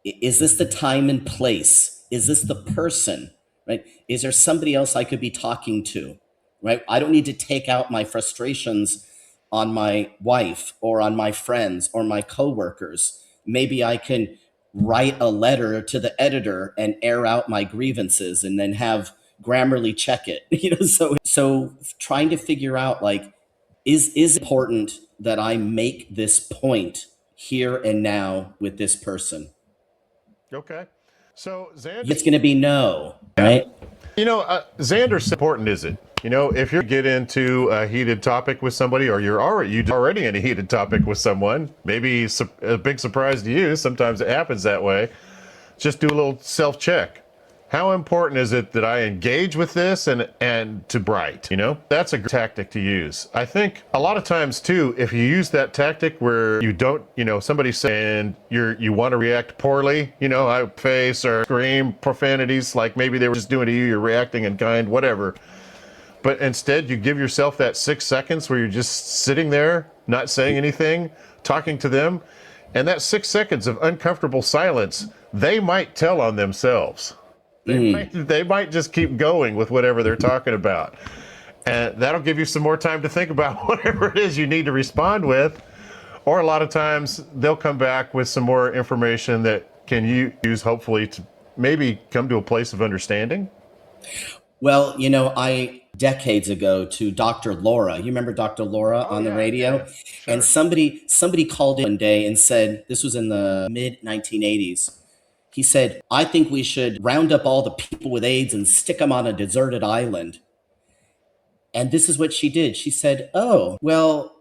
[SPEAKER 2] Is this the time and place? Is this the person, right? Is there somebody else I could be talking to, right? I don't need to take out my frustrations on my wife or on my friends or my coworkers. Maybe I can write a letter to the editor and air out my grievances and then have Grammarly check it. So trying to figure out, like, is important that I make this point here and now with this person.
[SPEAKER 1] Okay. So Zander,
[SPEAKER 2] it's going to be no, right?
[SPEAKER 1] Zander's important, is it? If you get into a heated topic with somebody, or you're already in a heated topic with someone, maybe a big surprise to you. Sometimes it happens that way. Just do a little self-check. How important is it that I engage with this and to write? That's a good tactic to use. I think a lot of times too, if you use that tactic where you don't, somebody's saying you want to react poorly, I face or scream profanities, like maybe they were just doing to you, you're reacting in kind, whatever. But instead you give yourself that 6 seconds where you're just sitting there, not saying anything, talking to them. And that 6 seconds of uncomfortable silence, they might tell on themselves. They might just keep going with whatever they're talking about. And that'll give you some more time to think about whatever it is you need to respond with. Or a lot of times they'll come back with some more information that can you use, hopefully, to maybe come to a place of understanding.
[SPEAKER 2] Well, I decades ago to Dr. Laura. You remember Dr. Laura on the radio?
[SPEAKER 1] Yeah. Sure.
[SPEAKER 2] And somebody called in one day and said, this was in the mid 1980s. He said, I think we should round up all the people with AIDS and stick them on a deserted island. And this is what she did. She said, oh, well,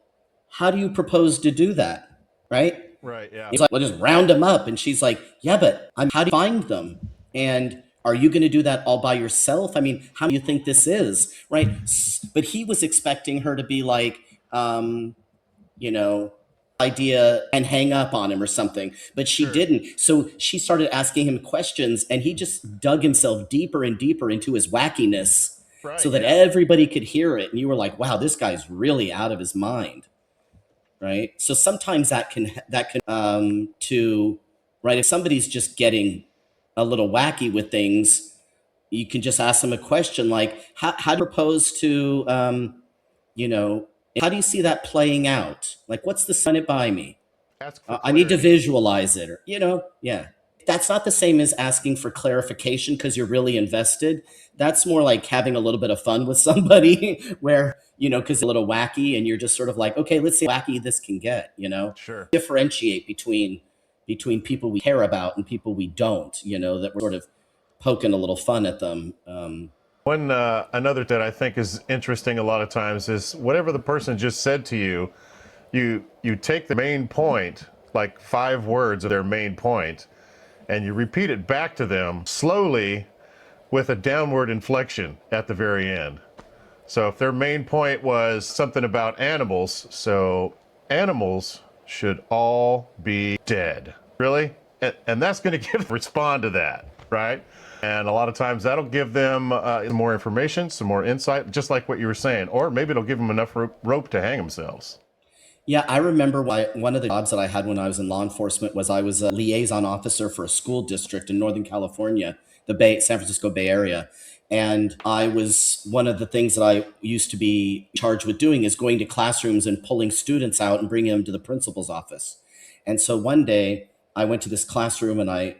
[SPEAKER 2] how do you propose to do that? Right?
[SPEAKER 1] Right, yeah.
[SPEAKER 2] He's like, well, just round them up. And she's like, yeah, but how do you find them? And are you going to do that all by yourself? I mean, how do you think this is? Right? But he was expecting her to be like, idea and hang up on him or something, but she didn't. So she started asking him questions and he just dug himself deeper and deeper into his wackiness so that everybody could hear it. And you were like, wow, this guy's really out of his mind. Right. So sometimes that can right. If somebody's just getting a little wacky with things, you can just ask them a question like, how do you propose to, how do you see that playing out? Like, what's the run it by me? I need to visualize it, or, yeah. That's not the same as asking for clarification because you're really invested. That's more like having a little bit of fun with somebody where, because a little wacky and you're just sort of like, okay, let's see how wacky this can get,
[SPEAKER 1] Sure.
[SPEAKER 2] Differentiate between people we care about and people we don't, that we're sort of poking a little fun at them.
[SPEAKER 1] Another that I think is interesting a lot of times is whatever the person just said to you, You take the main point, like 5 words of their main point, and you repeat it back to them slowly with a downward inflection at the very end. So if their main point was something about animals, so animals should all be dead. Really? And that's going to give them respond to that, right? And a lot of times that'll give them more information, some more insight, just like what you were saying. Or maybe it'll give them enough rope to hang themselves.
[SPEAKER 2] Yeah, I remember one of the jobs that I had when I was in law enforcement was I was a liaison officer for a school district in Northern California, San Francisco Bay Area. And I was one of the things that I used to be charged with doing is going to classrooms and pulling students out and bringing them to the principal's office. And so one day I went to this classroom and I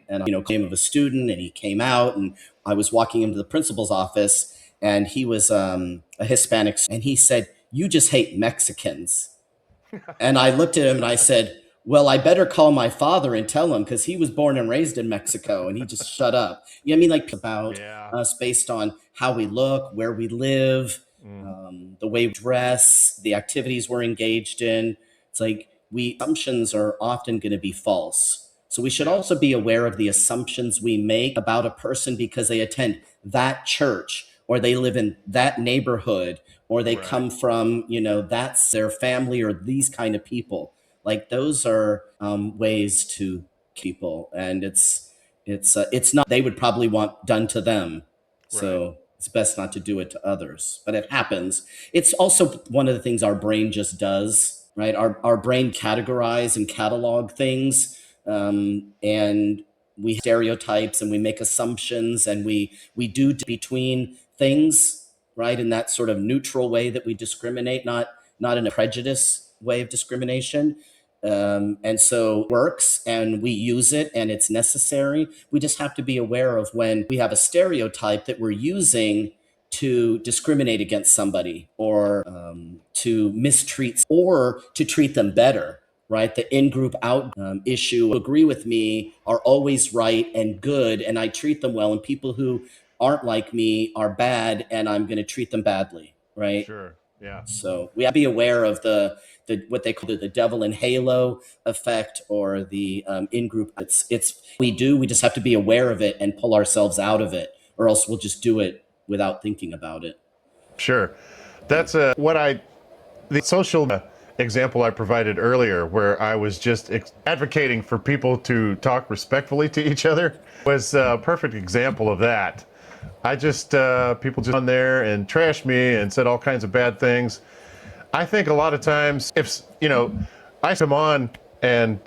[SPEAKER 2] came of a student and he came out and I was walking him to the principal's office and he was a Hispanic and he said, "You just hate Mexicans." And I looked at him and I said, "Well, I better call my father and tell him because he was born and raised in Mexico." And he just shut up. You know what I mean? Like about us based on how we look, where we live, the way we dress, the activities we're engaged in. It's like assumptions are often going to be false. So we should also be aware of the assumptions we make about a person because they attend that church or they live in that neighborhood or they come from, that's their family or these kind of people. Like those are ways to people, and it's not they would probably want done to them. So it's best not to do it to others, but it happens. It's also one of the things our brain just does, right? Our brain categorize and catalog things, and we stereotypes and we make assumptions and we do between things, right? In that sort of neutral way that we discriminate, not in a prejudice way of discrimination. And so it works and we use it and it's necessary. We just have to be aware of when we have a stereotype that we're using to discriminate against somebody or to mistreat or to treat them better, right? The in-group out issue, agree with me, are always right and good and I treat them well, and people who aren't like me are bad and I'm going to treat them badly, right?
[SPEAKER 1] Sure. Yeah.
[SPEAKER 2] So we have to be aware of the what they call the devil in halo effect or the in-group. We just have to be aware of it and pull ourselves out of it, or else we'll just do it without thinking about it.
[SPEAKER 1] Sure. That's the social example I provided earlier, where I was just advocating for people to talk respectfully to each other, was a perfect example of that. I just, people just on there and trashed me and said all kinds of bad things. I think a lot of times, if, I come on and,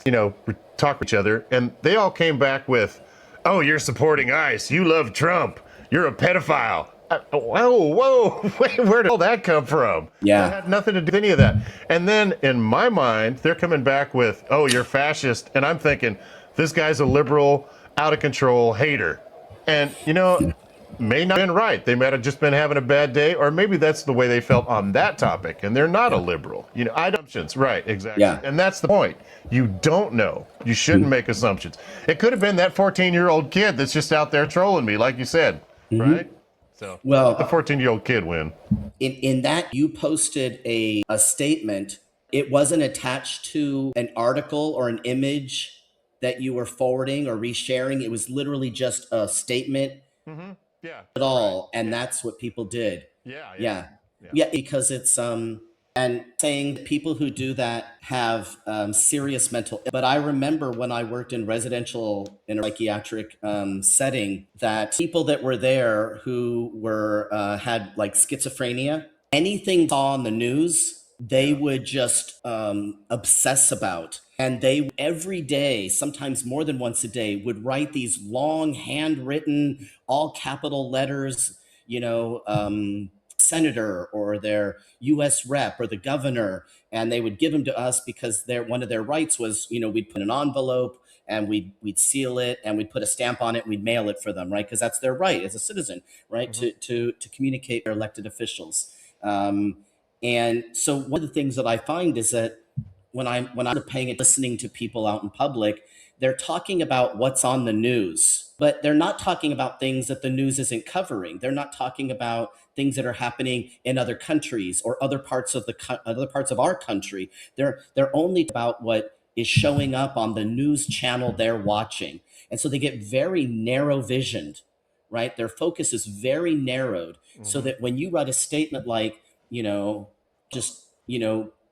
[SPEAKER 1] talk to each other, and they all came back with, "Oh, you're supporting ICE. You love Trump. You're a pedophile." Whoa, wait, where did all that come from?
[SPEAKER 2] Yeah.
[SPEAKER 1] It had nothing to do with any of that. And then in my mind, they're coming back with, "Oh, you're fascist." And I'm thinking, this guy's a liberal, out of control hater. And, may not have been right. They might have just been having a bad day, or maybe that's the way they felt on that topic, and they're not a liberal. Assumptions, right, exactly.
[SPEAKER 2] Yeah.
[SPEAKER 1] And that's the point. You don't know. You shouldn't make assumptions. It could have been that 14-year-old kid that's just out there trolling me, like you said, right? So,
[SPEAKER 2] well,
[SPEAKER 1] let the 14-year-old kid win.
[SPEAKER 2] In that, you posted a statement. It wasn't attached to an article or an image that you were forwarding or resharing. It was literally just a statement.
[SPEAKER 1] Mm-hmm. Yeah.
[SPEAKER 2] At all, and that's what people did. Yeah, because it's and saying people who do that have serious mental. But I remember when I worked in a psychiatric setting, that people that were there who were had like schizophrenia, anything saw on the news, they would just obsess about. And they every day, sometimes more than once a day, would write these long handwritten, all capital letters, senator or their US rep or the governor. And they would give them to us because one of their rights was, we'd put an envelope and we'd seal it and we'd put a stamp on it and we'd mail it for them, right? Because that's their right as a citizen, right? Mm-hmm. To communicate their elected officials. And so one of the things that I find is that when I'm listening to people out in public, they're talking about what's on the news, but they're not talking about things that the news isn't covering. They're not talking about things that are happening in other countries or other parts of our country. They're only about what is showing up on the news channel they're watching. And so they get very narrow visioned, right? Their focus is very narrowed, so that when you write a statement like, just,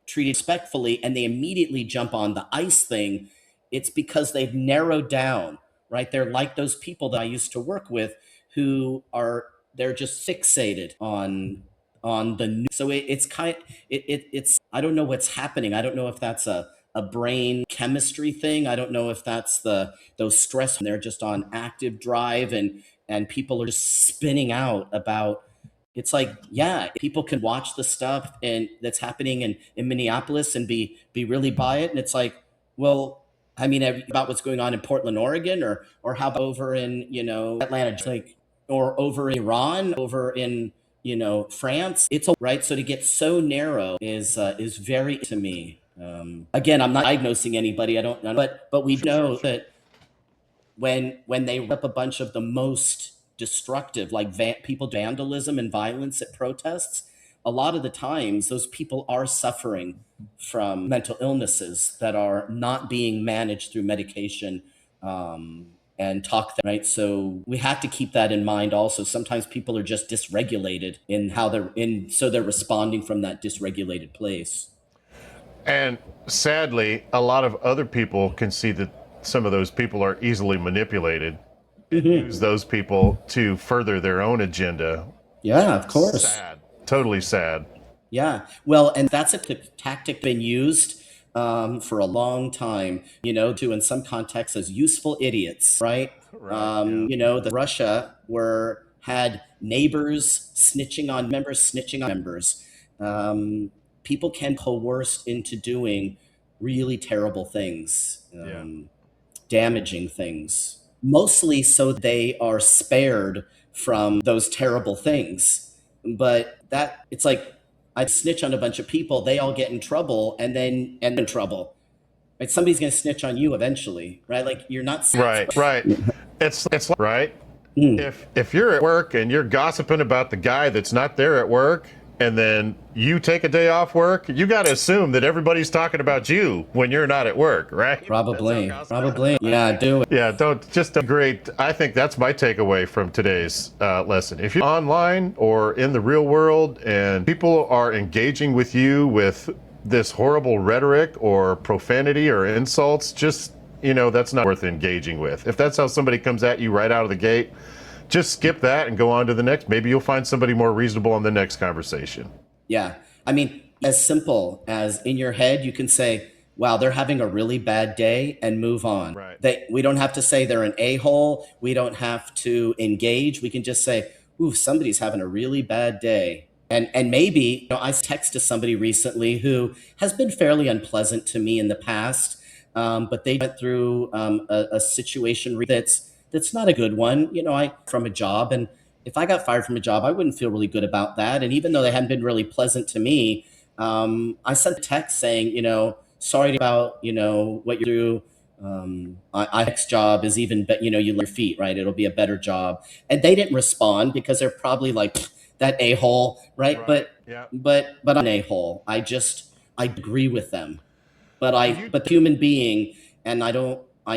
[SPEAKER 2] treat respectfully, and they immediately jump on the ICE thing, it's because they've narrowed down, right? They're like those people that I used to work with they're just fixated on the new. So it's I don't know what's happening. I don't know if that's a brain chemistry thing. I don't know if that's those stress. They're just on active drive, and people are just spinning out about. It's like, yeah, people can watch the stuff and that's happening in Minneapolis and be really by it. And it's like, well, I mean, about what's going on in Portland, Oregon, or how about over in, Atlanta, just like, or over in Iran, over in, France. It's right. So to get so narrow is very, to me. Again, I'm not diagnosing anybody. I don't know, but we know that when they rip a bunch of the most destructive, like people vandalism and violence at protests, a lot of the times those people are suffering from mental illnesses that are not being managed through medication and talk, right? So we have to keep that in mind also. Sometimes people are just dysregulated in how so they're responding from that dysregulated place.
[SPEAKER 1] And sadly, a lot of other people can see that some of those people are easily manipulated and use those people to further their own agenda.
[SPEAKER 2] Yeah, of course.
[SPEAKER 1] Sad. Totally sad.
[SPEAKER 2] Yeah. Well, and that's a tactic been used for a long time, to in some contexts as useful idiots, right? The Russia had neighbors snitching on members. People can coerce into doing really terrible things, damaging things, mostly so they are spared from those terrible things. But it's like, I snitch on a bunch of people, they all get in trouble, and then end in trouble. Right? Somebody's going to snitch on you eventually, right? Like, you're not
[SPEAKER 1] right. It's right. If you're at work and you're gossiping about the guy that's not there at work, and then you take a day off work, you got to assume that everybody's talking about you when you're not at work, right?
[SPEAKER 2] Probably. Yeah, do it.
[SPEAKER 1] Yeah, great. I think that's my takeaway from today's lesson. If you're online or in the real world and people are engaging with you with this horrible rhetoric or profanity or insults, just, that's not worth engaging with. If that's how somebody comes at you right out of the gate, just skip that and go on to the next. Maybe you'll find somebody more reasonable on the next conversation.
[SPEAKER 2] Yeah. I mean, as simple as in your head, you can say, wow, they're having a really bad day, and move on.
[SPEAKER 1] Right.
[SPEAKER 2] We don't have to say they're an a-hole. We don't have to engage. We can just say, ooh, somebody's having a really bad day. And maybe, I texted somebody recently who has been fairly unpleasant to me in the past, but they went through a situation that's not a good one. From a job, and if I got fired from a job, I wouldn't feel really good about that. And even though they hadn't been really pleasant to me, I sent a text saying, sorry about, what you do. Next job is even better, you learn your feet, right? It'll be a better job. And they didn't respond because they're probably like, that a-hole, right? But I'm an a-hole. I agree with them, but the human being, and I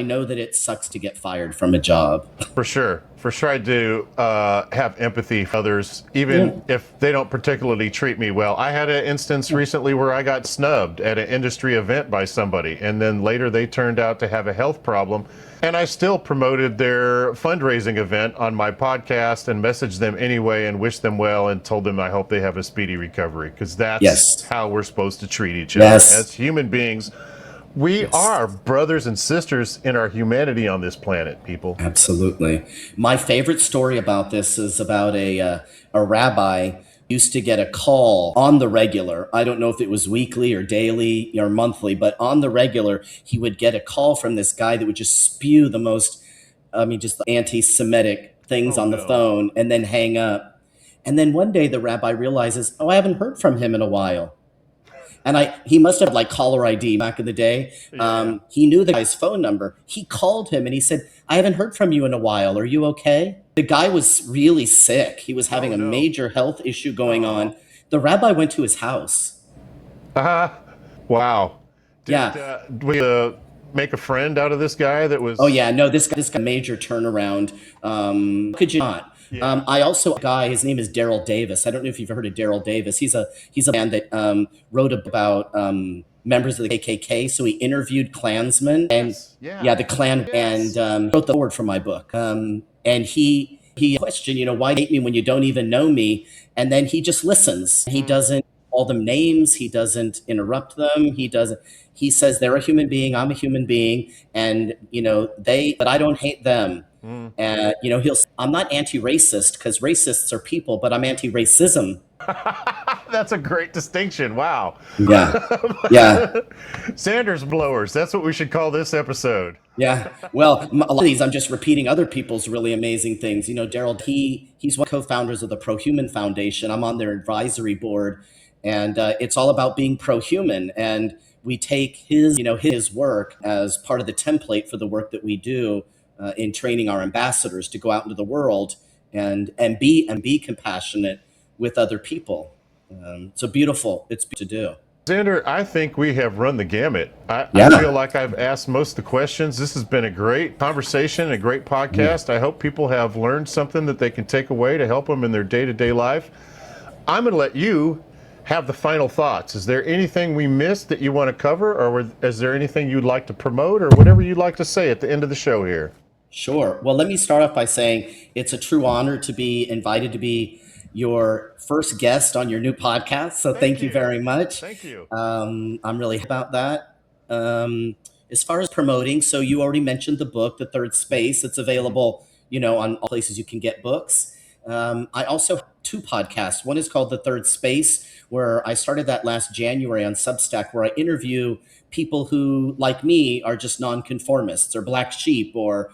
[SPEAKER 2] know that it sucks to get fired from a job.
[SPEAKER 1] For sure. I do have empathy for others, even if they don't particularly treat me well. I had an instance recently where I got snubbed at an industry event by somebody, and then later they turned out to have a health problem. And I still promoted their fundraising event on my podcast and messaged them anyway and wished them well and told them I hope they have a speedy recovery, because that's how we're supposed to treat each other as human beings. We are brothers and sisters in our humanity on this planet, people.
[SPEAKER 2] Absolutely. My favorite story about this is about a rabbi used to get a call on the regular. I don't know if it was weekly or daily or monthly, but on the regular, he would get a call from this guy that would just spew the most, just anti-Semitic things on the phone and then hang up. And then one day the rabbi realizes, I haven't heard from him in a while. And he must have like caller ID back in the day. He knew the guy's phone number. He called him and he said, I haven't heard from you in a while. Are you okay? The guy was really sick. He was having
[SPEAKER 1] Oh
[SPEAKER 2] a
[SPEAKER 1] no.
[SPEAKER 2] major health issue going
[SPEAKER 1] Oh.
[SPEAKER 2] on. The rabbi went to his house.
[SPEAKER 1] Wow. Did
[SPEAKER 2] Yeah.
[SPEAKER 1] we make a friend out of this guy that
[SPEAKER 2] Oh
[SPEAKER 1] was?
[SPEAKER 2] yeah, no, this guy major turnaround. Could you not?
[SPEAKER 1] Yeah.
[SPEAKER 2] I also a guy. His name is Daryl Davis. I don't know if you've heard of Daryl Davis. He's a man that wrote about members of the KKK. So he interviewed Klansmen and
[SPEAKER 1] Yes. Yeah.
[SPEAKER 2] yeah, the Klan and
[SPEAKER 1] Yes.
[SPEAKER 2] wrote the forward for my book. And he questioned, why do you hate me when you don't even know me? And then he just listens. He doesn't call them names. He doesn't interrupt them. He doesn't. He says they're a human being. I'm a human being, and but I don't hate them.
[SPEAKER 1] Mm.
[SPEAKER 2] I'm not anti-racist because racists are people, but I'm anti-racism.
[SPEAKER 1] That's a great distinction. Wow.
[SPEAKER 2] Yeah, yeah,
[SPEAKER 1] Sanders blowers. That's what we should call this episode.
[SPEAKER 2] yeah. Well, a lot of these I'm just repeating other people's really amazing things. Daryl, he's one of the co-founders of the Pro-Human Foundation. I'm on their advisory board, and it's all about being pro-human. And we take his work as part of the template for the work that we do in training our ambassadors to go out into the world and be compassionate with other people. So beautiful. It's to do.
[SPEAKER 1] Zander, I think we have run the gamut. I
[SPEAKER 2] Yeah.
[SPEAKER 1] feel like I've asked most of the questions. This has been a great conversation, a great podcast. I hope people have learned something that they can take away to help them in their day-to-day life. I'm going to let you have the final thoughts. Is there anything we missed that you want to cover, or is there anything you'd like to promote, or whatever you'd like to say at the end of the show here?
[SPEAKER 2] Sure. Well, let me start off by saying it's a true honor to be invited to be your first guest on your new podcast. So thank you very much.
[SPEAKER 1] Thank you.
[SPEAKER 2] I'm really about that. As far as promoting, so you already mentioned the book, The Third Space. It's available, on all places you can get books. I also have two podcasts. One is called The Third Space, where I started that last January on Substack, where I interview people who, like me, are just nonconformists or black sheep or,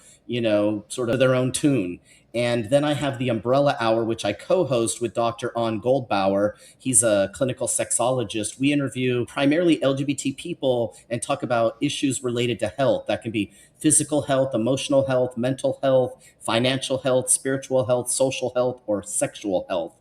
[SPEAKER 2] sort of their own tune. And then I have the Umbrella Hour, which I co-host with Dr. On Goldbauer. He's a clinical sexologist. We interview primarily LGBT people and talk about issues related to health. That can be physical health, emotional health, mental health, financial health, spiritual health, social health, or sexual health.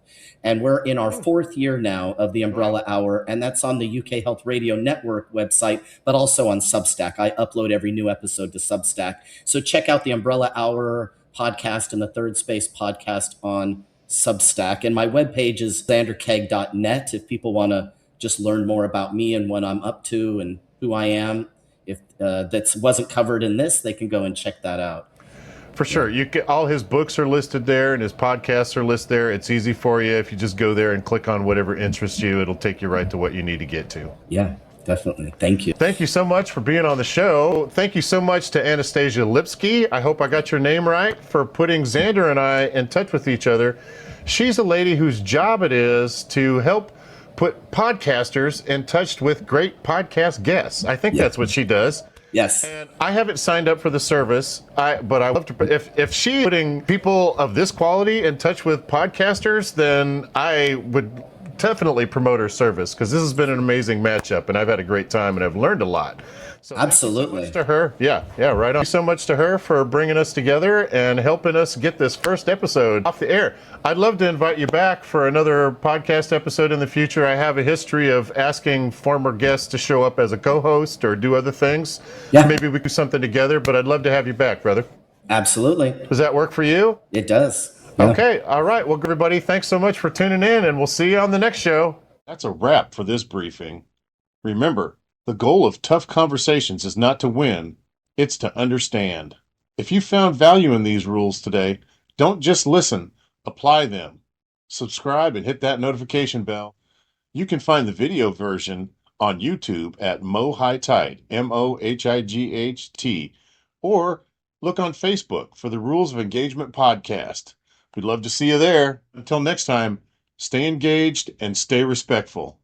[SPEAKER 2] And we're in our fourth year now of the Umbrella Hour, and that's on the UK Health Radio Network website, but also on Substack. I upload every new episode to Substack. So check out the Umbrella Hour podcast and the Third Space podcast on Substack. And my webpage is zanderkeig.net if people want to just learn more about me and what I'm up to and who I am. If that wasn't covered in this, they can go and check that out.
[SPEAKER 1] For sure. All his books are listed there and his podcasts are listed there. It's easy for you. If you just go there and click on whatever interests you, it'll take you right to what you need to get to.
[SPEAKER 2] Yeah, definitely. Thank you.
[SPEAKER 1] Thank you so much for being on the show. Thank you so much to Anastasia Lipsky. I hope I got your name right, for putting Zander and I in touch with each other. She's a lady whose job it is to help put podcasters in touch with great podcast guests. I think that's what she does.
[SPEAKER 2] Yes.
[SPEAKER 1] And I haven't signed up for the service, but I love to. If she's putting people of this quality in touch with podcasters, then I would definitely promote her service, because this has been an amazing matchup, and I've had a great time, and I've learned a lot. So
[SPEAKER 2] absolutely.
[SPEAKER 1] Thank you so much to her. Yeah, right on. Thank you so much to her for bringing us together and helping us get this first episode off the air. I'd love to invite you back for another podcast episode in the future. I have a history of asking former guests to show up as a co-host or do other things.
[SPEAKER 2] Yeah.
[SPEAKER 1] Maybe we could do something together, but I'd love to have you back, brother.
[SPEAKER 2] Absolutely.
[SPEAKER 1] Does that work for you?
[SPEAKER 2] It does.
[SPEAKER 1] Yeah. Okay. All right. Well, everybody, thanks so much for tuning in, and we'll see you on the next show. That's a wrap for this briefing. Remember, the goal of tough conversations is not to win, it's to understand. If you found value in these rules today, don't just listen, apply them. Subscribe and hit that notification bell. You can find the video version on YouTube at Mohight, MOHIGHT, or look on Facebook for the Rules of Engagement podcast. We'd love to see you there. Until next time, stay engaged and stay respectful.